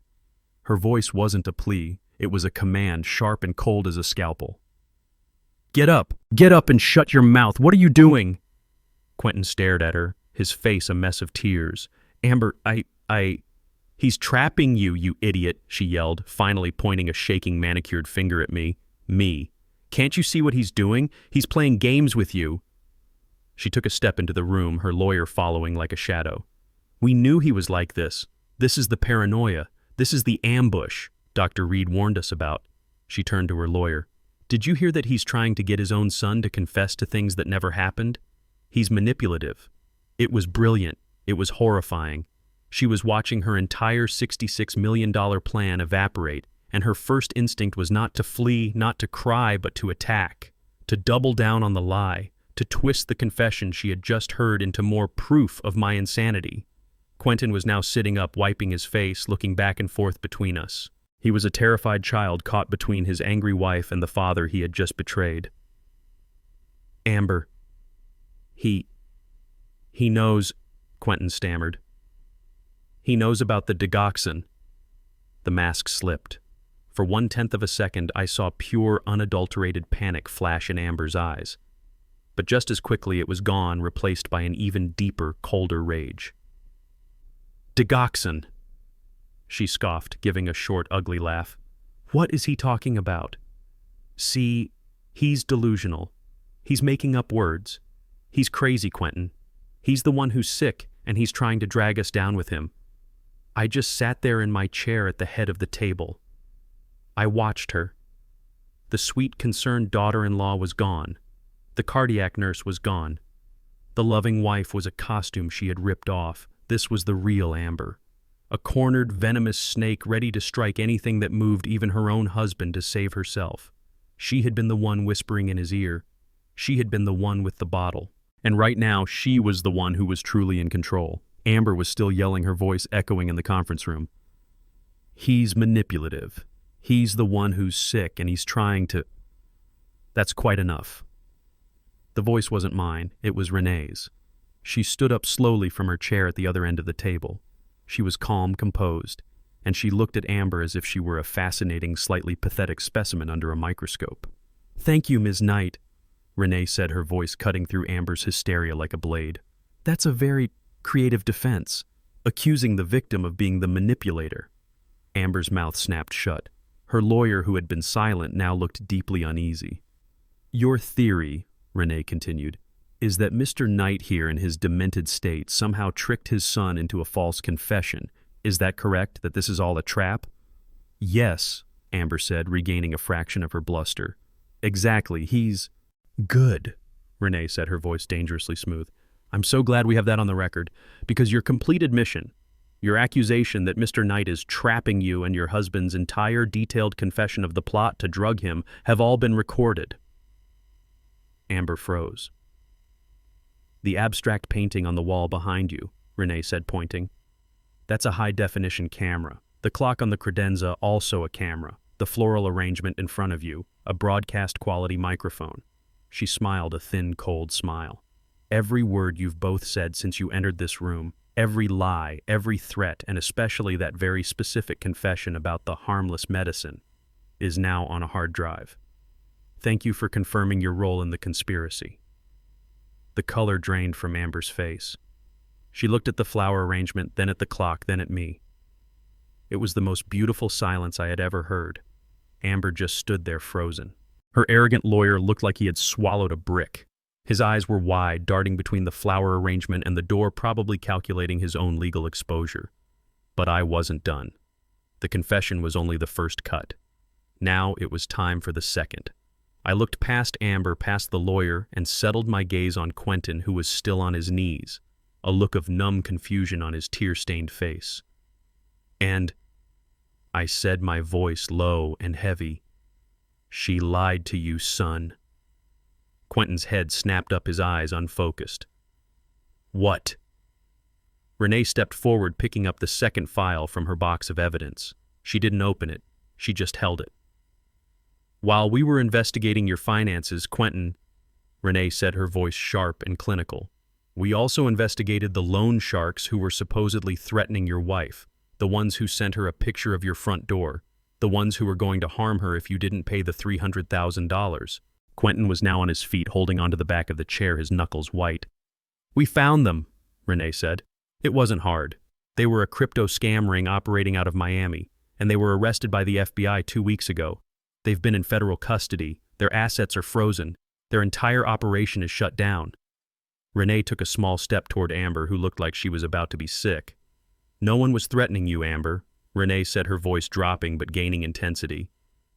Her voice wasn't a plea, it was a command, sharp and cold as a scalpel. Get up and shut your mouth! What are you doing?" Quentin stared at her, his face a mess of tears. "Amber, he's trapping you, you idiot," she yelled, finally pointing a shaking manicured finger at me. Me. "Can't you see what he's doing? He's playing games with you." She took a step into the room, her lawyer following like a shadow. "We knew he was like this. This is the paranoia. This is the ambush Dr. Reed warned us about." She turned to her lawyer. "Did you hear that he's trying to get his own son to confess to things that never happened? He's manipulative." It was brilliant. It was horrifying. She was watching her entire $66 million plan evaporate, and her first instinct was not to flee, not to cry, but to attack, to double down on the lie, to twist the confession she had just heard into more proof of my insanity. Quentin was now sitting up, wiping his face, looking back and forth between us. He was a terrified child caught between his angry wife and the father he had just betrayed. "Amber, he knows," Quentin stammered. "He knows about the digoxin." The mask slipped. For 1/10 of a second, I saw pure, unadulterated panic flash in Amber's eyes. But just as quickly it was gone, replaced by an even deeper, colder rage. "Digoxin," she scoffed, giving a short, ugly laugh. "What is he talking about? See, he's delusional. He's making up words. He's crazy, Quentin. He's the one who's sick, and he's trying to drag us down with him." I just sat there in my chair at the head of the table. I watched her. The sweet, concerned daughter-in-law was gone. The cardiac nurse was gone. The loving wife was a costume she had ripped off. This was the real Amber. A cornered, venomous snake ready to strike anything that moved, even her own husband, to save herself. She had been the one whispering in his ear. She had been the one with the bottle. And right now, she was the one who was truly in control. Amber was still yelling, her voice echoing in the conference room. "He's manipulative. He's the one who's sick, and he's trying to..." That's quite enough. The voice wasn't mine, it was Renee's. She stood up slowly from her chair at the other end of the table. She was calm, composed, and she looked at Amber as if she were a fascinating, slightly pathetic specimen under a microscope. "Thank you, Ms. Knight," Renee said, her voice cutting through Amber's hysteria like a blade. "That's a very creative defense, accusing the victim of being the manipulator." Amber's mouth snapped shut. Her lawyer, who had been silent, now looked deeply uneasy. "Your theory," Renee continued, "is that Mr. Knight here in his demented state somehow tricked his son into a false confession. Is that correct, that this is all a trap?" "Yes," Amber said, regaining a fraction of her bluster. "Exactly, he's..." "Good," Renee said, her voice dangerously smooth. "I'm so glad we have that on the record, because your complete admission, your accusation that Mr. Knight is trapping you and your husband's entire detailed confession of the plot to drug him have all been recorded." Amber froze. "The abstract painting on the wall behind you," Renee said, pointing. "That's a high-definition camera. The clock on the credenza, also a camera. The floral arrangement in front of you, a broadcast-quality microphone." She smiled a thin, cold smile. "Every word you've both said since you entered this room, every lie, every threat, and especially that very specific confession about the harmless medicine, is now on a hard drive. Thank you for confirming your role in the conspiracy." The color drained from Amber's face. She looked at the flower arrangement, then at the clock, then at me. It was the most beautiful silence I had ever heard. Amber just stood there frozen. Her arrogant lawyer looked like he had swallowed a brick. His eyes were wide, darting between the flower arrangement and the door, probably calculating his own legal exposure. But I wasn't done. The confession was only the first cut. Now it was time for the second. I looked past Amber, past the lawyer, and settled my gaze on Quentin, who was still on his knees, a look of numb confusion on his tear-stained face. "And," I said, my voice low and heavy, "she lied to you, son." Quentin's head snapped up, his eyes unfocused. "What?" Renee stepped forward, picking up the second file from her box of evidence. She didn't open it. She just held it. "While we were investigating your finances, Quentin," Renee said, her voice sharp and clinical, "we also investigated the loan sharks who were supposedly threatening your wife, the ones who sent her a picture of your front door, the ones who were going to harm her if you didn't pay the $300,000. Quentin was now on his feet, holding onto the back of the chair, his knuckles white. "We found them," Renee said. "It wasn't hard. They were a crypto scam ring operating out of Miami, and they were arrested by the FBI 2 weeks ago. They've been in federal custody. Their assets are frozen. Their entire operation is shut down." Renee took a small step toward Amber, who looked like she was about to be sick. "No one was threatening you, Amber," Renee said, her voice dropping but gaining intensity.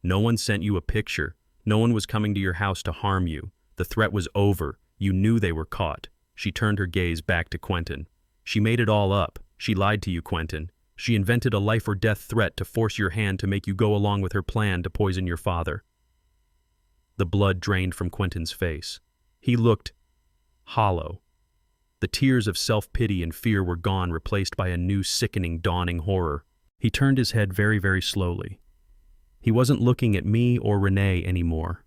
"No one sent you a picture. No one was coming to your house to harm you. The threat was over. You knew they were caught." She turned her gaze back to Quentin. "She made it all up. She lied to you, Quentin. She invented a life-or-death threat to force your hand to make you go along with her plan to poison your father." The blood drained from Quentin's face. He looked hollow. The tears of self-pity and fear were gone, replaced by a new sickening, dawning horror. He turned his head very, very slowly. He wasn't looking at me or Renee anymore.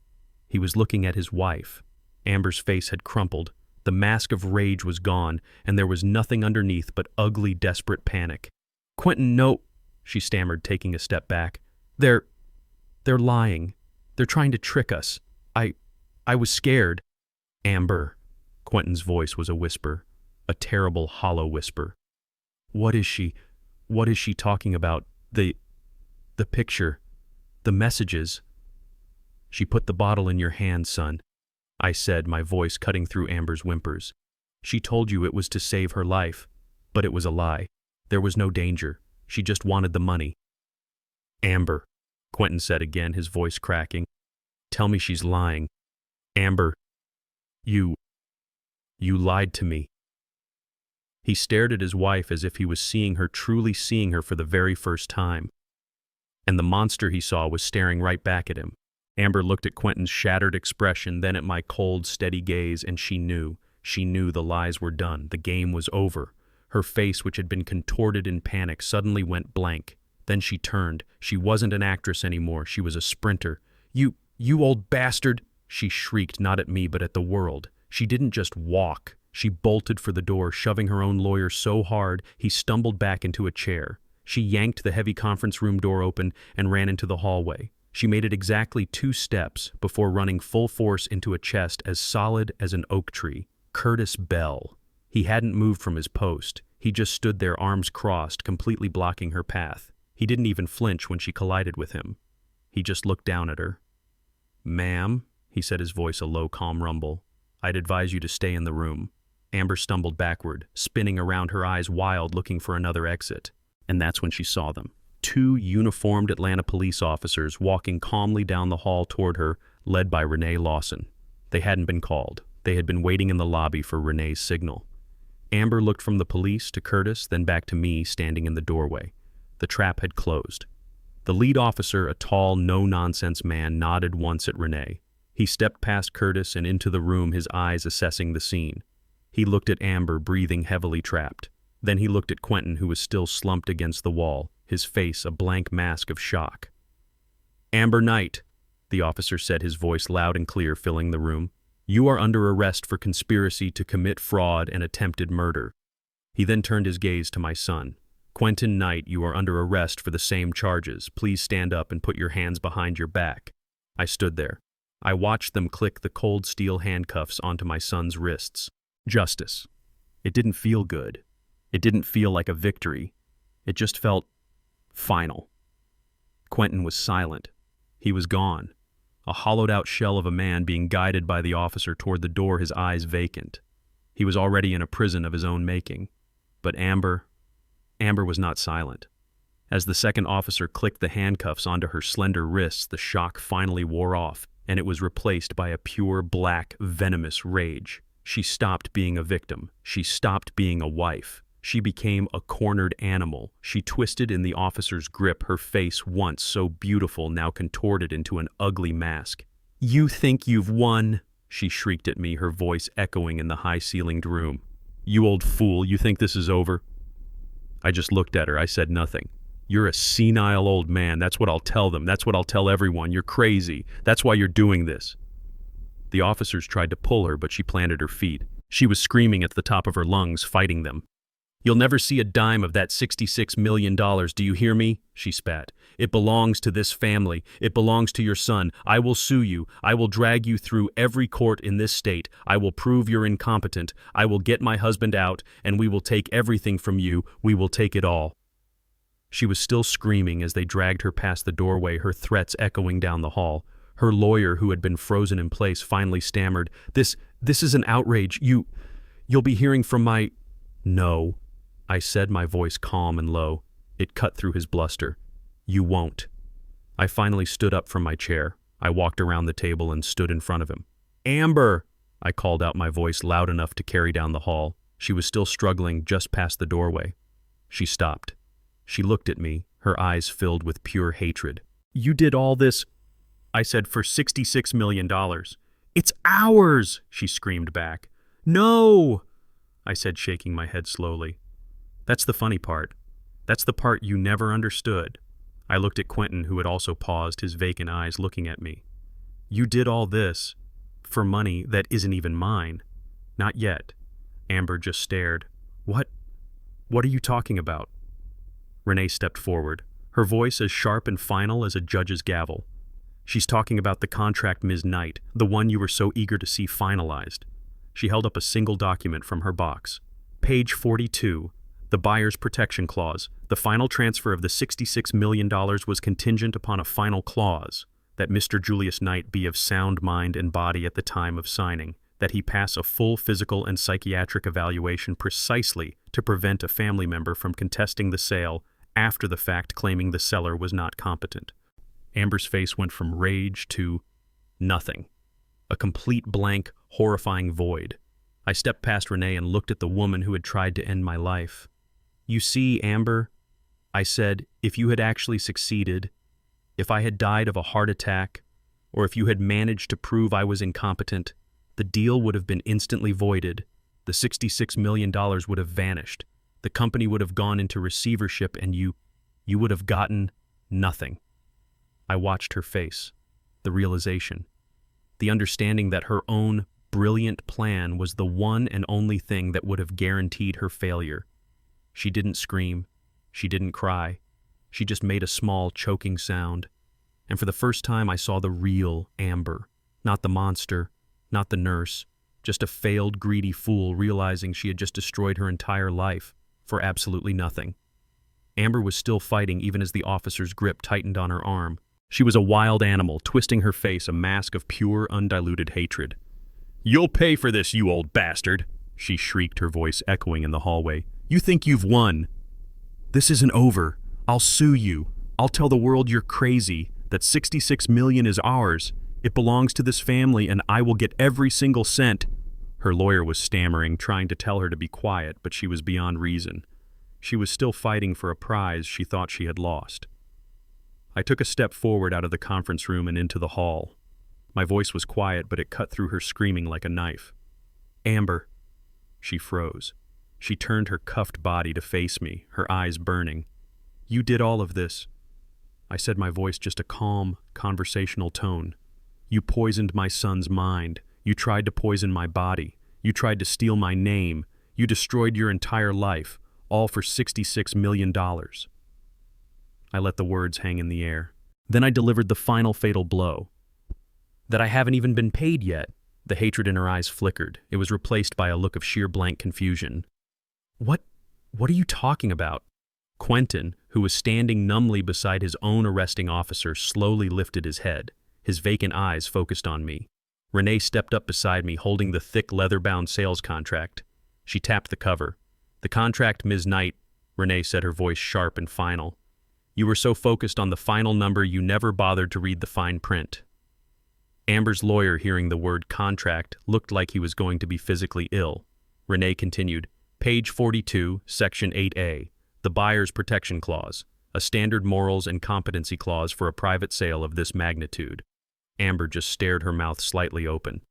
He was looking at his wife. Amber's face had crumpled. The mask of rage was gone, and there was nothing underneath but ugly, desperate panic. "Quentin, no," she stammered, taking a step back. They're lying. They're trying to trick us. I was scared." "Amber," Quentin's voice was a whisper, a terrible, hollow whisper. What is she talking about? The picture, the messages." "She put the bottle in your hand, son," I said, my voice cutting through Amber's whimpers. "She told you it was to save her life, but it was a lie. There was no danger. She just wanted the money." "Amber," Quentin said again, his voice cracking. "Tell me she's lying. Amber, you lied to me." He stared at his wife as if he was seeing her, truly seeing her for the very first time. And the monster he saw was staring right back at him. Amber looked at Quentin's shattered expression, then at my cold, steady gaze, and she knew the lies were done. The game was over. Her face, which had been contorted in panic, suddenly went blank. Then she turned. She wasn't an actress anymore. She was a sprinter. You old bastard!" she shrieked, not at me but at the world. She didn't just walk. She bolted for the door, shoving her own lawyer so hard he stumbled back into a chair. She yanked the heavy conference room door open and ran into the hallway. She made it exactly 2 steps before running full force into a chest as solid as an oak tree. Curtis Bell. He hadn't moved from his post. He just stood there, arms crossed, completely blocking her path. He didn't even flinch when she collided with him. He just looked down at her. "Ma'am," he said, his voice a low, calm rumble, "I'd advise you to stay in the room." Amber stumbled backward, spinning around, her eyes wild, looking for another exit. And that's when she saw them. 2 uniformed Atlanta police officers walking calmly down the hall toward her, led by Renee Lawson. They hadn't been called. They had been waiting in the lobby for Renee's signal. Amber looked from the police to Curtis, then back to me, standing in the doorway. The trap had closed. The lead officer, a tall, no-nonsense man, nodded once at Renee. He stepped past Curtis and into the room, his eyes assessing the scene. He looked at Amber, breathing heavily, trapped. Then he looked at Quentin, who was still slumped against the wall, his face a blank mask of shock. "Amber Knight," the officer said, his voice loud and clear, filling the room. "You are under arrest for conspiracy to commit fraud and attempted murder." He then turned his gaze to my son. "Quentin Knight, you are under arrest for the same charges. Please stand up and put your hands behind your back." I stood there. I watched them click the cold steel handcuffs onto my son's wrists. Justice. It didn't feel good. It didn't feel like a victory. It just felt final. Quentin was silent. He was gone. A hollowed-out shell of a man being guided by the officer toward the door, his eyes vacant. He was already in a prison of his own making. But Amber was not silent. As the second officer clicked the handcuffs onto her slender wrists, the shock finally wore off, and it was replaced by a pure, black, venomous rage. She stopped being a victim. She stopped being a wife. She became a cornered animal. She twisted in the officer's grip, her face, once so beautiful, now contorted into an ugly mask. "You think you've won?" she shrieked at me, her voice echoing in the high-ceilinged room. "You old fool, you think this is over?" I just looked at her. I said nothing. You're a senile old man. That's what I'll tell them. That's what I'll tell everyone. You're crazy. That's why you're doing this. The officers tried to pull her, but she planted her feet. She was screaming at the top of her lungs, fighting them. You'll never see a dime of that $66 million, do you hear me? She spat. It belongs to this family. It belongs to your son. I will sue you. I will drag you through every court in this state. I will prove you're incompetent. I will get my husband out, and we will take everything from you. We will take it all. She was still screaming as they dragged her past the doorway, her threats echoing down the hall. Her lawyer, who had been frozen in place, finally stammered, This is an outrage. You'll be hearing from my—" "No," I said, my voice calm and low. It cut through his bluster. "You won't." I finally stood up from my chair. I walked around the table and stood in front of him. "Amber!" I called out, my voice loud enough to carry down the hall. She was still struggling just past the doorway. She stopped. She looked at me, her eyes filled with pure hatred. "You did all this," I said, "for $66 million. "It's ours!" she screamed back. "No!" I said, shaking my head slowly. That's the funny part. That's the part you never understood. I looked at Quentin, who had also paused, his vacant eyes looking at me. "You did all this for money that isn't even mine." "Not yet." Amber just stared. What are you talking about?" Renee stepped forward, her voice as sharp and final as a judge's gavel. "She's talking about the contract, Ms. Knight, the one you were so eager to see finalized." She held up a single document from her box. "Page 42. The buyer's protection clause. The final transfer of the $66 million was contingent upon a final clause, that Mr. Julius Knight be of sound mind and body at the time of signing, that he pass a full physical and psychiatric evaluation precisely to prevent a family member from contesting the sale after the fact, claiming the seller was not competent." Amber's face went from rage to nothing. A complete blank, horrifying void. I stepped past Renee and looked at the woman who had tried to end my life. "You see, Amber," I said, "if you had actually succeeded, if I had died of a heart attack, or if you had managed to prove I was incompetent, the deal would have been instantly voided. The $66 million would have vanished. The company would have gone into receivership, and you would have gotten nothing." I watched her face, the realization, the understanding that her own brilliant plan was the one and only thing that would have guaranteed her failure. She didn't scream. She didn't cry. She just made a small, choking sound. And for the first time, I saw the real Amber. Not the monster, not the nurse, just a failed, greedy fool realizing she had just destroyed her entire life for absolutely nothing. Amber was still fighting even as the officer's grip tightened on her arm. She was a wild animal, twisting her face, a mask of pure, undiluted hatred. "You'll pay for this, you old bastard!" she shrieked, her voice echoing in the hallway. "You think you've won? This isn't over. I'll sue you. I'll tell the world you're crazy, that $66 million is ours. It belongs to this family, and I will get every single cent." Her lawyer was stammering, trying to tell her to be quiet, but she was beyond reason. She was still fighting for a prize she thought she had lost. I took a step forward out of the conference room and into the hall. My voice was quiet, but it cut through her screaming like a knife. "Amber." She froze. She turned her cuffed body to face me, her eyes burning. "You did all of this." I said, my voice just a calm, conversational tone. "You poisoned my son's mind. You tried to poison my body. You tried to steal my name. You destroyed your entire life, all for $66 million. I let the words hang in the air. Then I delivered the final fatal blow. "That I haven't even been paid yet." The hatred in her eyes flickered. It was replaced by a look of sheer blank confusion. What are you talking about?" Quentin, who was standing numbly beside his own arresting officer, slowly lifted his head, his vacant eyes focused on me. Renee stepped up beside me, holding the thick, leather-bound sales contract. She tapped the cover. "The contract, Ms. Knight," Renee said, her voice sharp and final. "You were so focused on the final number you never bothered to read the fine print." Amber's lawyer, hearing the word contract, looked like he was going to be physically ill. Renee continued, "Page 42, Section 8A, the buyer's protection clause, a standard morals and competency clause for a private sale of this magnitude." Amber just stared, her mouth slightly open.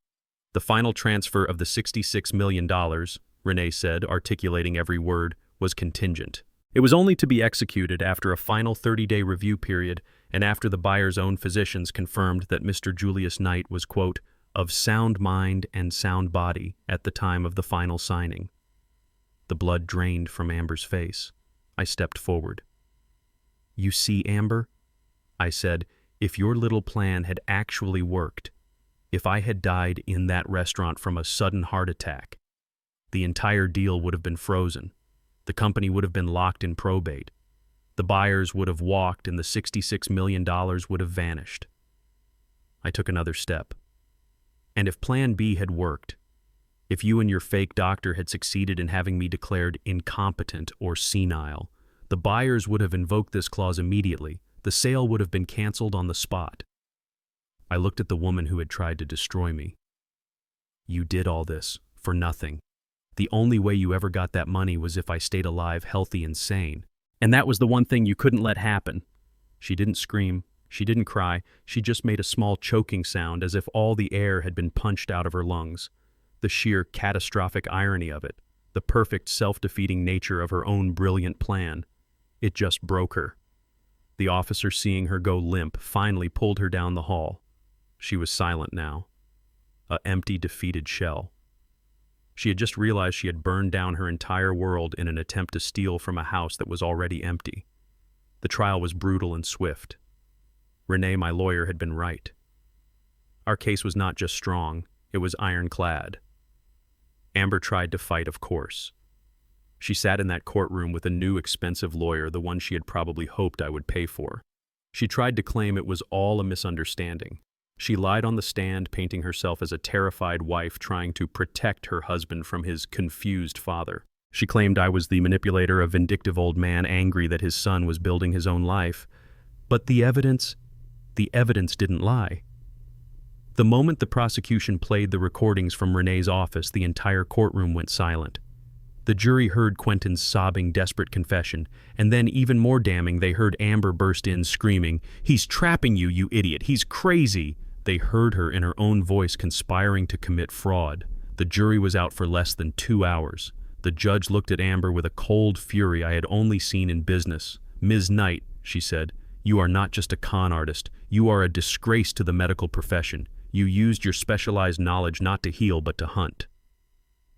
"The final transfer of the $66 million, Renee said, articulating every word, was contingent. It was only to be executed after a final 30-day review period and after the buyer's own physicians confirmed that Mr. Julius Knight was, quote, of sound mind and sound body at the time of the final signing. The blood drained from Amber's face. I stepped forward. "You see, Amber," I said, "if your little plan had actually worked, if I had died in that restaurant from a sudden heart attack, the entire deal would have been frozen. The company would have been locked in probate. The buyers would have walked and the $66 million would have vanished." I took another step. "And if Plan B had worked, if you and your fake doctor had succeeded in having me declared incompetent or senile, the buyers would have invoked this clause immediately. The sale would have been canceled on the spot." I looked at the woman who had tried to destroy me. "You did all this for nothing. The only way you ever got that money was if I stayed alive, healthy, and sane. And that was the one thing you couldn't let happen." She didn't scream. She didn't cry. She just made a small choking sound as if all the air had been punched out of her lungs. The sheer catastrophic irony of it, the perfect self-defeating nature of her own brilliant plan. It just broke her. The officer, seeing her go limp, finally pulled her down the hall. She was silent now. An empty, defeated shell. She had just realized she had burned down her entire world in an attempt to steal from a house that was already empty. The trial was brutal and swift. Renee, my lawyer, had been right. Our case was not just strong, it was ironclad. Amber tried to fight, of course. She sat in that courtroom with a new expensive lawyer, the one she had probably hoped I would pay for. She tried to claim it was all a misunderstanding. She lied on the stand, painting herself as a terrified wife trying to protect her husband from his confused father. She claimed I was the manipulator, a vindictive old man angry that his son was building his own life. But the evidence didn't lie. The moment the prosecution played the recordings from Renee's office, the entire courtroom went silent. The jury heard Quentin's sobbing, desperate confession, and then, even more damning, they heard Amber burst in screaming, "He's trapping you, you idiot! He's crazy!" They heard her in her own voice conspiring to commit fraud. The jury was out for less than 2 hours. The judge looked at Amber with a cold fury I had only seen in business. "Ms. Knight," she said, "you are not just a con artist. You are a disgrace to the medical profession. You used your specialized knowledge not to heal but to hunt."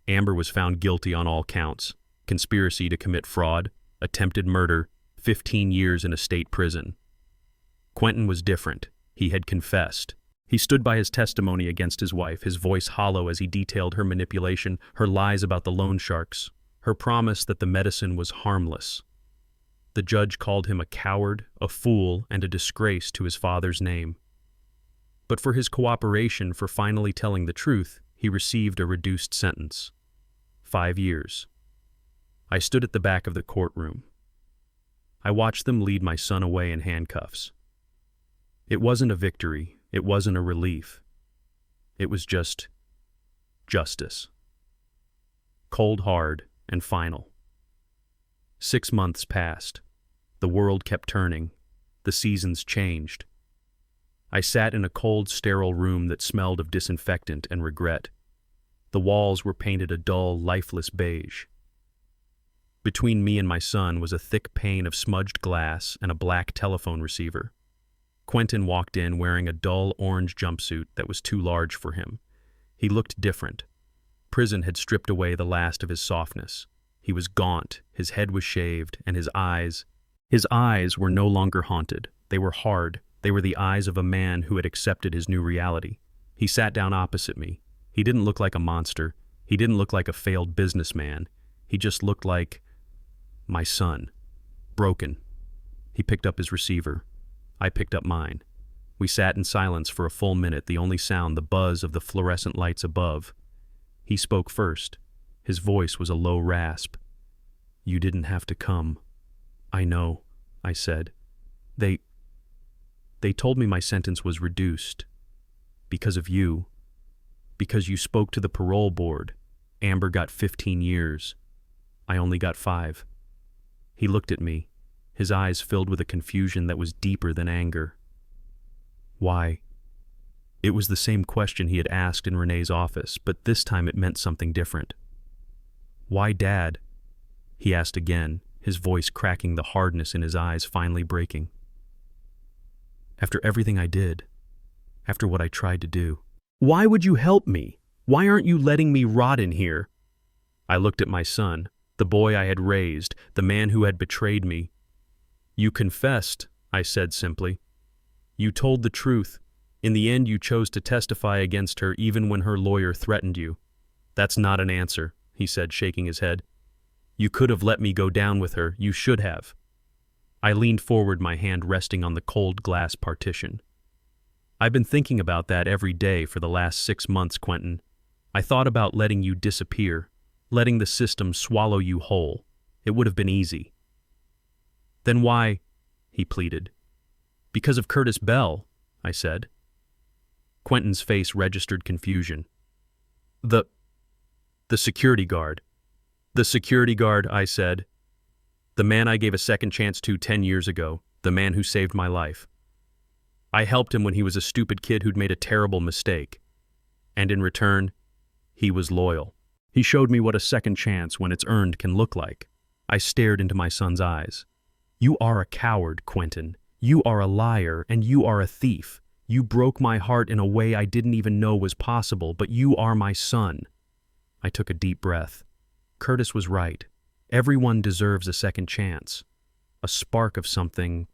Amber was found guilty on all counts: conspiracy to commit fraud, attempted murder, 15 years in a state prison. Quentin was different. He had confessed. He stood by his testimony against his wife, his voice hollow as he detailed her manipulation, her lies about the loan sharks, her promise that the medicine was harmless. The judge called him a coward, a fool, and a disgrace to his father's name. But for his cooperation, for finally telling the truth, he received a reduced sentence. 5 years. I stood at the back of the courtroom. I watched them lead my son away in handcuffs. It wasn't a victory. It wasn't a relief. It was just justice. Cold, hard, and final. 6 months passed. The world kept turning. The seasons changed. I sat in a cold, sterile room that smelled of disinfectant and regret. The walls were painted a dull, lifeless beige. Between me and my son was a thick pane of smudged glass and a black telephone receiver. Quentin walked in wearing a dull orange jumpsuit that was too large for him. He looked different. Prison had stripped away the last of his softness. He was gaunt, his head was shaved, and his eyes were no longer haunted. They were hard. They were the eyes of a man who had accepted his new reality. He sat down opposite me. He didn't look like a monster. He didn't look like a failed businessman. He just looked like my son. Broken. He picked up his receiver. I picked up mine. We sat in silence for a full minute, the only sound the buzz of the fluorescent lights above. He spoke first. His voice was a low rasp. "You didn't have to come." "I know," I said. They told me my sentence was reduced. Because of you. Because you spoke to the parole board. Amber got 15 years. I only got 5. He looked at me, his eyes filled with a confusion that was deeper than anger. Why? It was the same question he had asked in Renee's office, but this time it meant something different. "Why, Dad?" he asked again, his voice cracking, the hardness in his eyes finally breaking. After everything I did, after what I tried to do, why would you help me? Why aren't you letting me rot in here? I looked at my son, the boy I had raised, the man who had betrayed me. You confessed, I said simply. You told the truth. In the end, you chose to testify against her even when her lawyer threatened you. That's not an answer, he said, shaking his head. You could have let me go down with her. You should have. I leaned forward, my hand resting on the cold glass partition. I've been thinking about that every day for the last 6 months, Quentin. I thought about letting you disappear, letting the system swallow you whole. It would have been easy. Then why? He pleaded. Because of Curtis Bell, I said. Quentin's face registered confusion. The security guard. The security guard, I said. The man I gave a second chance to 10 years ago, the man who saved my life. I helped him when he was a stupid kid who'd made a terrible mistake. And in return, he was loyal. He showed me what a second chance, when it's earned, can look like. I stared into my son's eyes. You are a coward, Quentin. You are a liar, and you are a thief. You broke my heart in a way I didn't even know was possible, but you are my son. I took a deep breath. Curtis was right. Everyone deserves a second chance. A spark of something,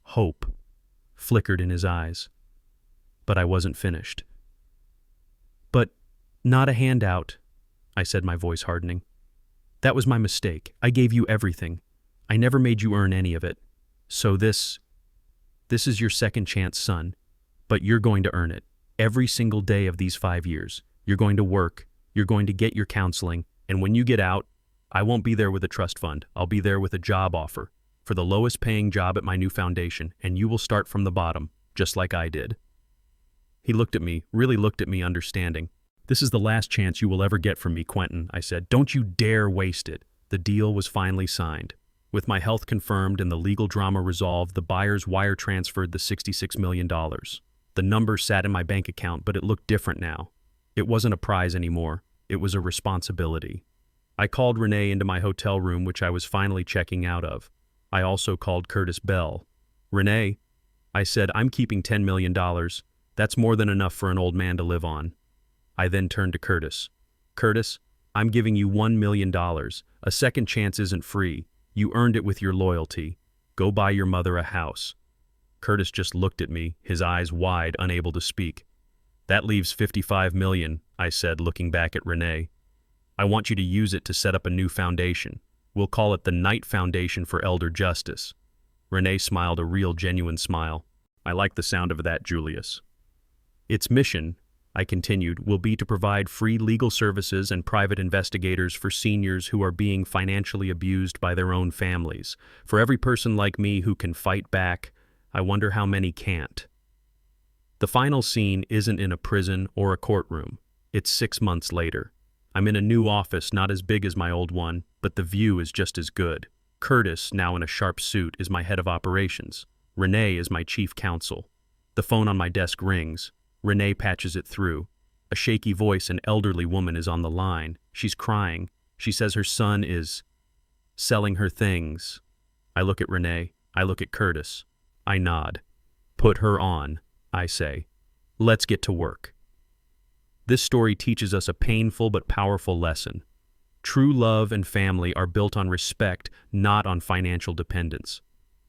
hope, flickered in his eyes. But I wasn't finished. But not a handout, I said, my voice hardening. That was my mistake. I gave you everything. I never made you earn any of it. So this is your second chance, son. But you're going to earn it. Every single day of these 5 years. You're going to work. You're going to get your counseling. And when you get out, I won't be there with a trust fund. I'll be there with a job offer for the lowest paying job at my new foundation, and you will start from the bottom, just like I did. He looked at me, really looked at me, understanding. This is the last chance you will ever get from me, Quentin, I said. Don't you dare waste it. The deal was finally signed. With my health confirmed and the legal drama resolved, the buyers wire transferred the $66 million. The number sat in my bank account, but it looked different now. It wasn't a prize anymore. It was a responsibility. I called Renee into my hotel room, which I was finally checking out of. I also called Curtis Bell. Renee, I said, I'm keeping $10 million. That's more than enough for an old man to live on. I then turned to Curtis. Curtis, I'm giving you $1 million. A second chance isn't free. You earned it with your loyalty. Go buy your mother a house. Curtis just looked at me, his eyes wide, unable to speak. That leaves $55 million, I said, looking back at Renee. I want you to use it to set up a new foundation. We'll call it the Knight Foundation for Elder Justice. Renee smiled a real, genuine smile. I like the sound of that, Julius. Its mission, I continued, will be to provide free legal services and private investigators for seniors who are being financially abused by their own families. For every person like me who can fight back, I wonder how many can't. The final scene isn't in a prison or a courtroom. It's 6 months later. I'm in a new office, not as big as my old one, but the view is just as good. Curtis, now in a sharp suit, is my head of operations. Renee is my chief counsel. The phone on my desk rings. Renee patches it through. A shaky voice, an elderly woman, is on the line. She's crying. She says her son is selling her things. I look at Renee. I look at Curtis. I nod. Put her on, I say. Let's get to work. This story teaches us a painful but powerful lesson. True love and family are built on respect, not on financial dependence.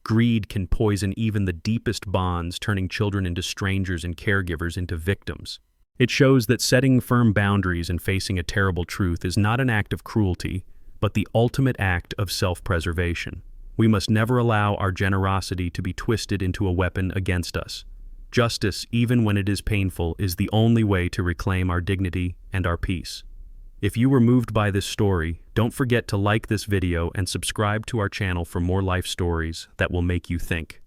Greed can poison even the deepest bonds, turning children into strangers and caregivers into victims. It shows that setting firm boundaries and facing a terrible truth is not an act of cruelty, but the ultimate act of self-preservation. We must never allow our generosity to be twisted into a weapon against us. Justice, even when it is painful, is the only way to reclaim our dignity and our peace. If you were moved by this story, don't forget to like this video and subscribe to our channel for more life stories that will make you think.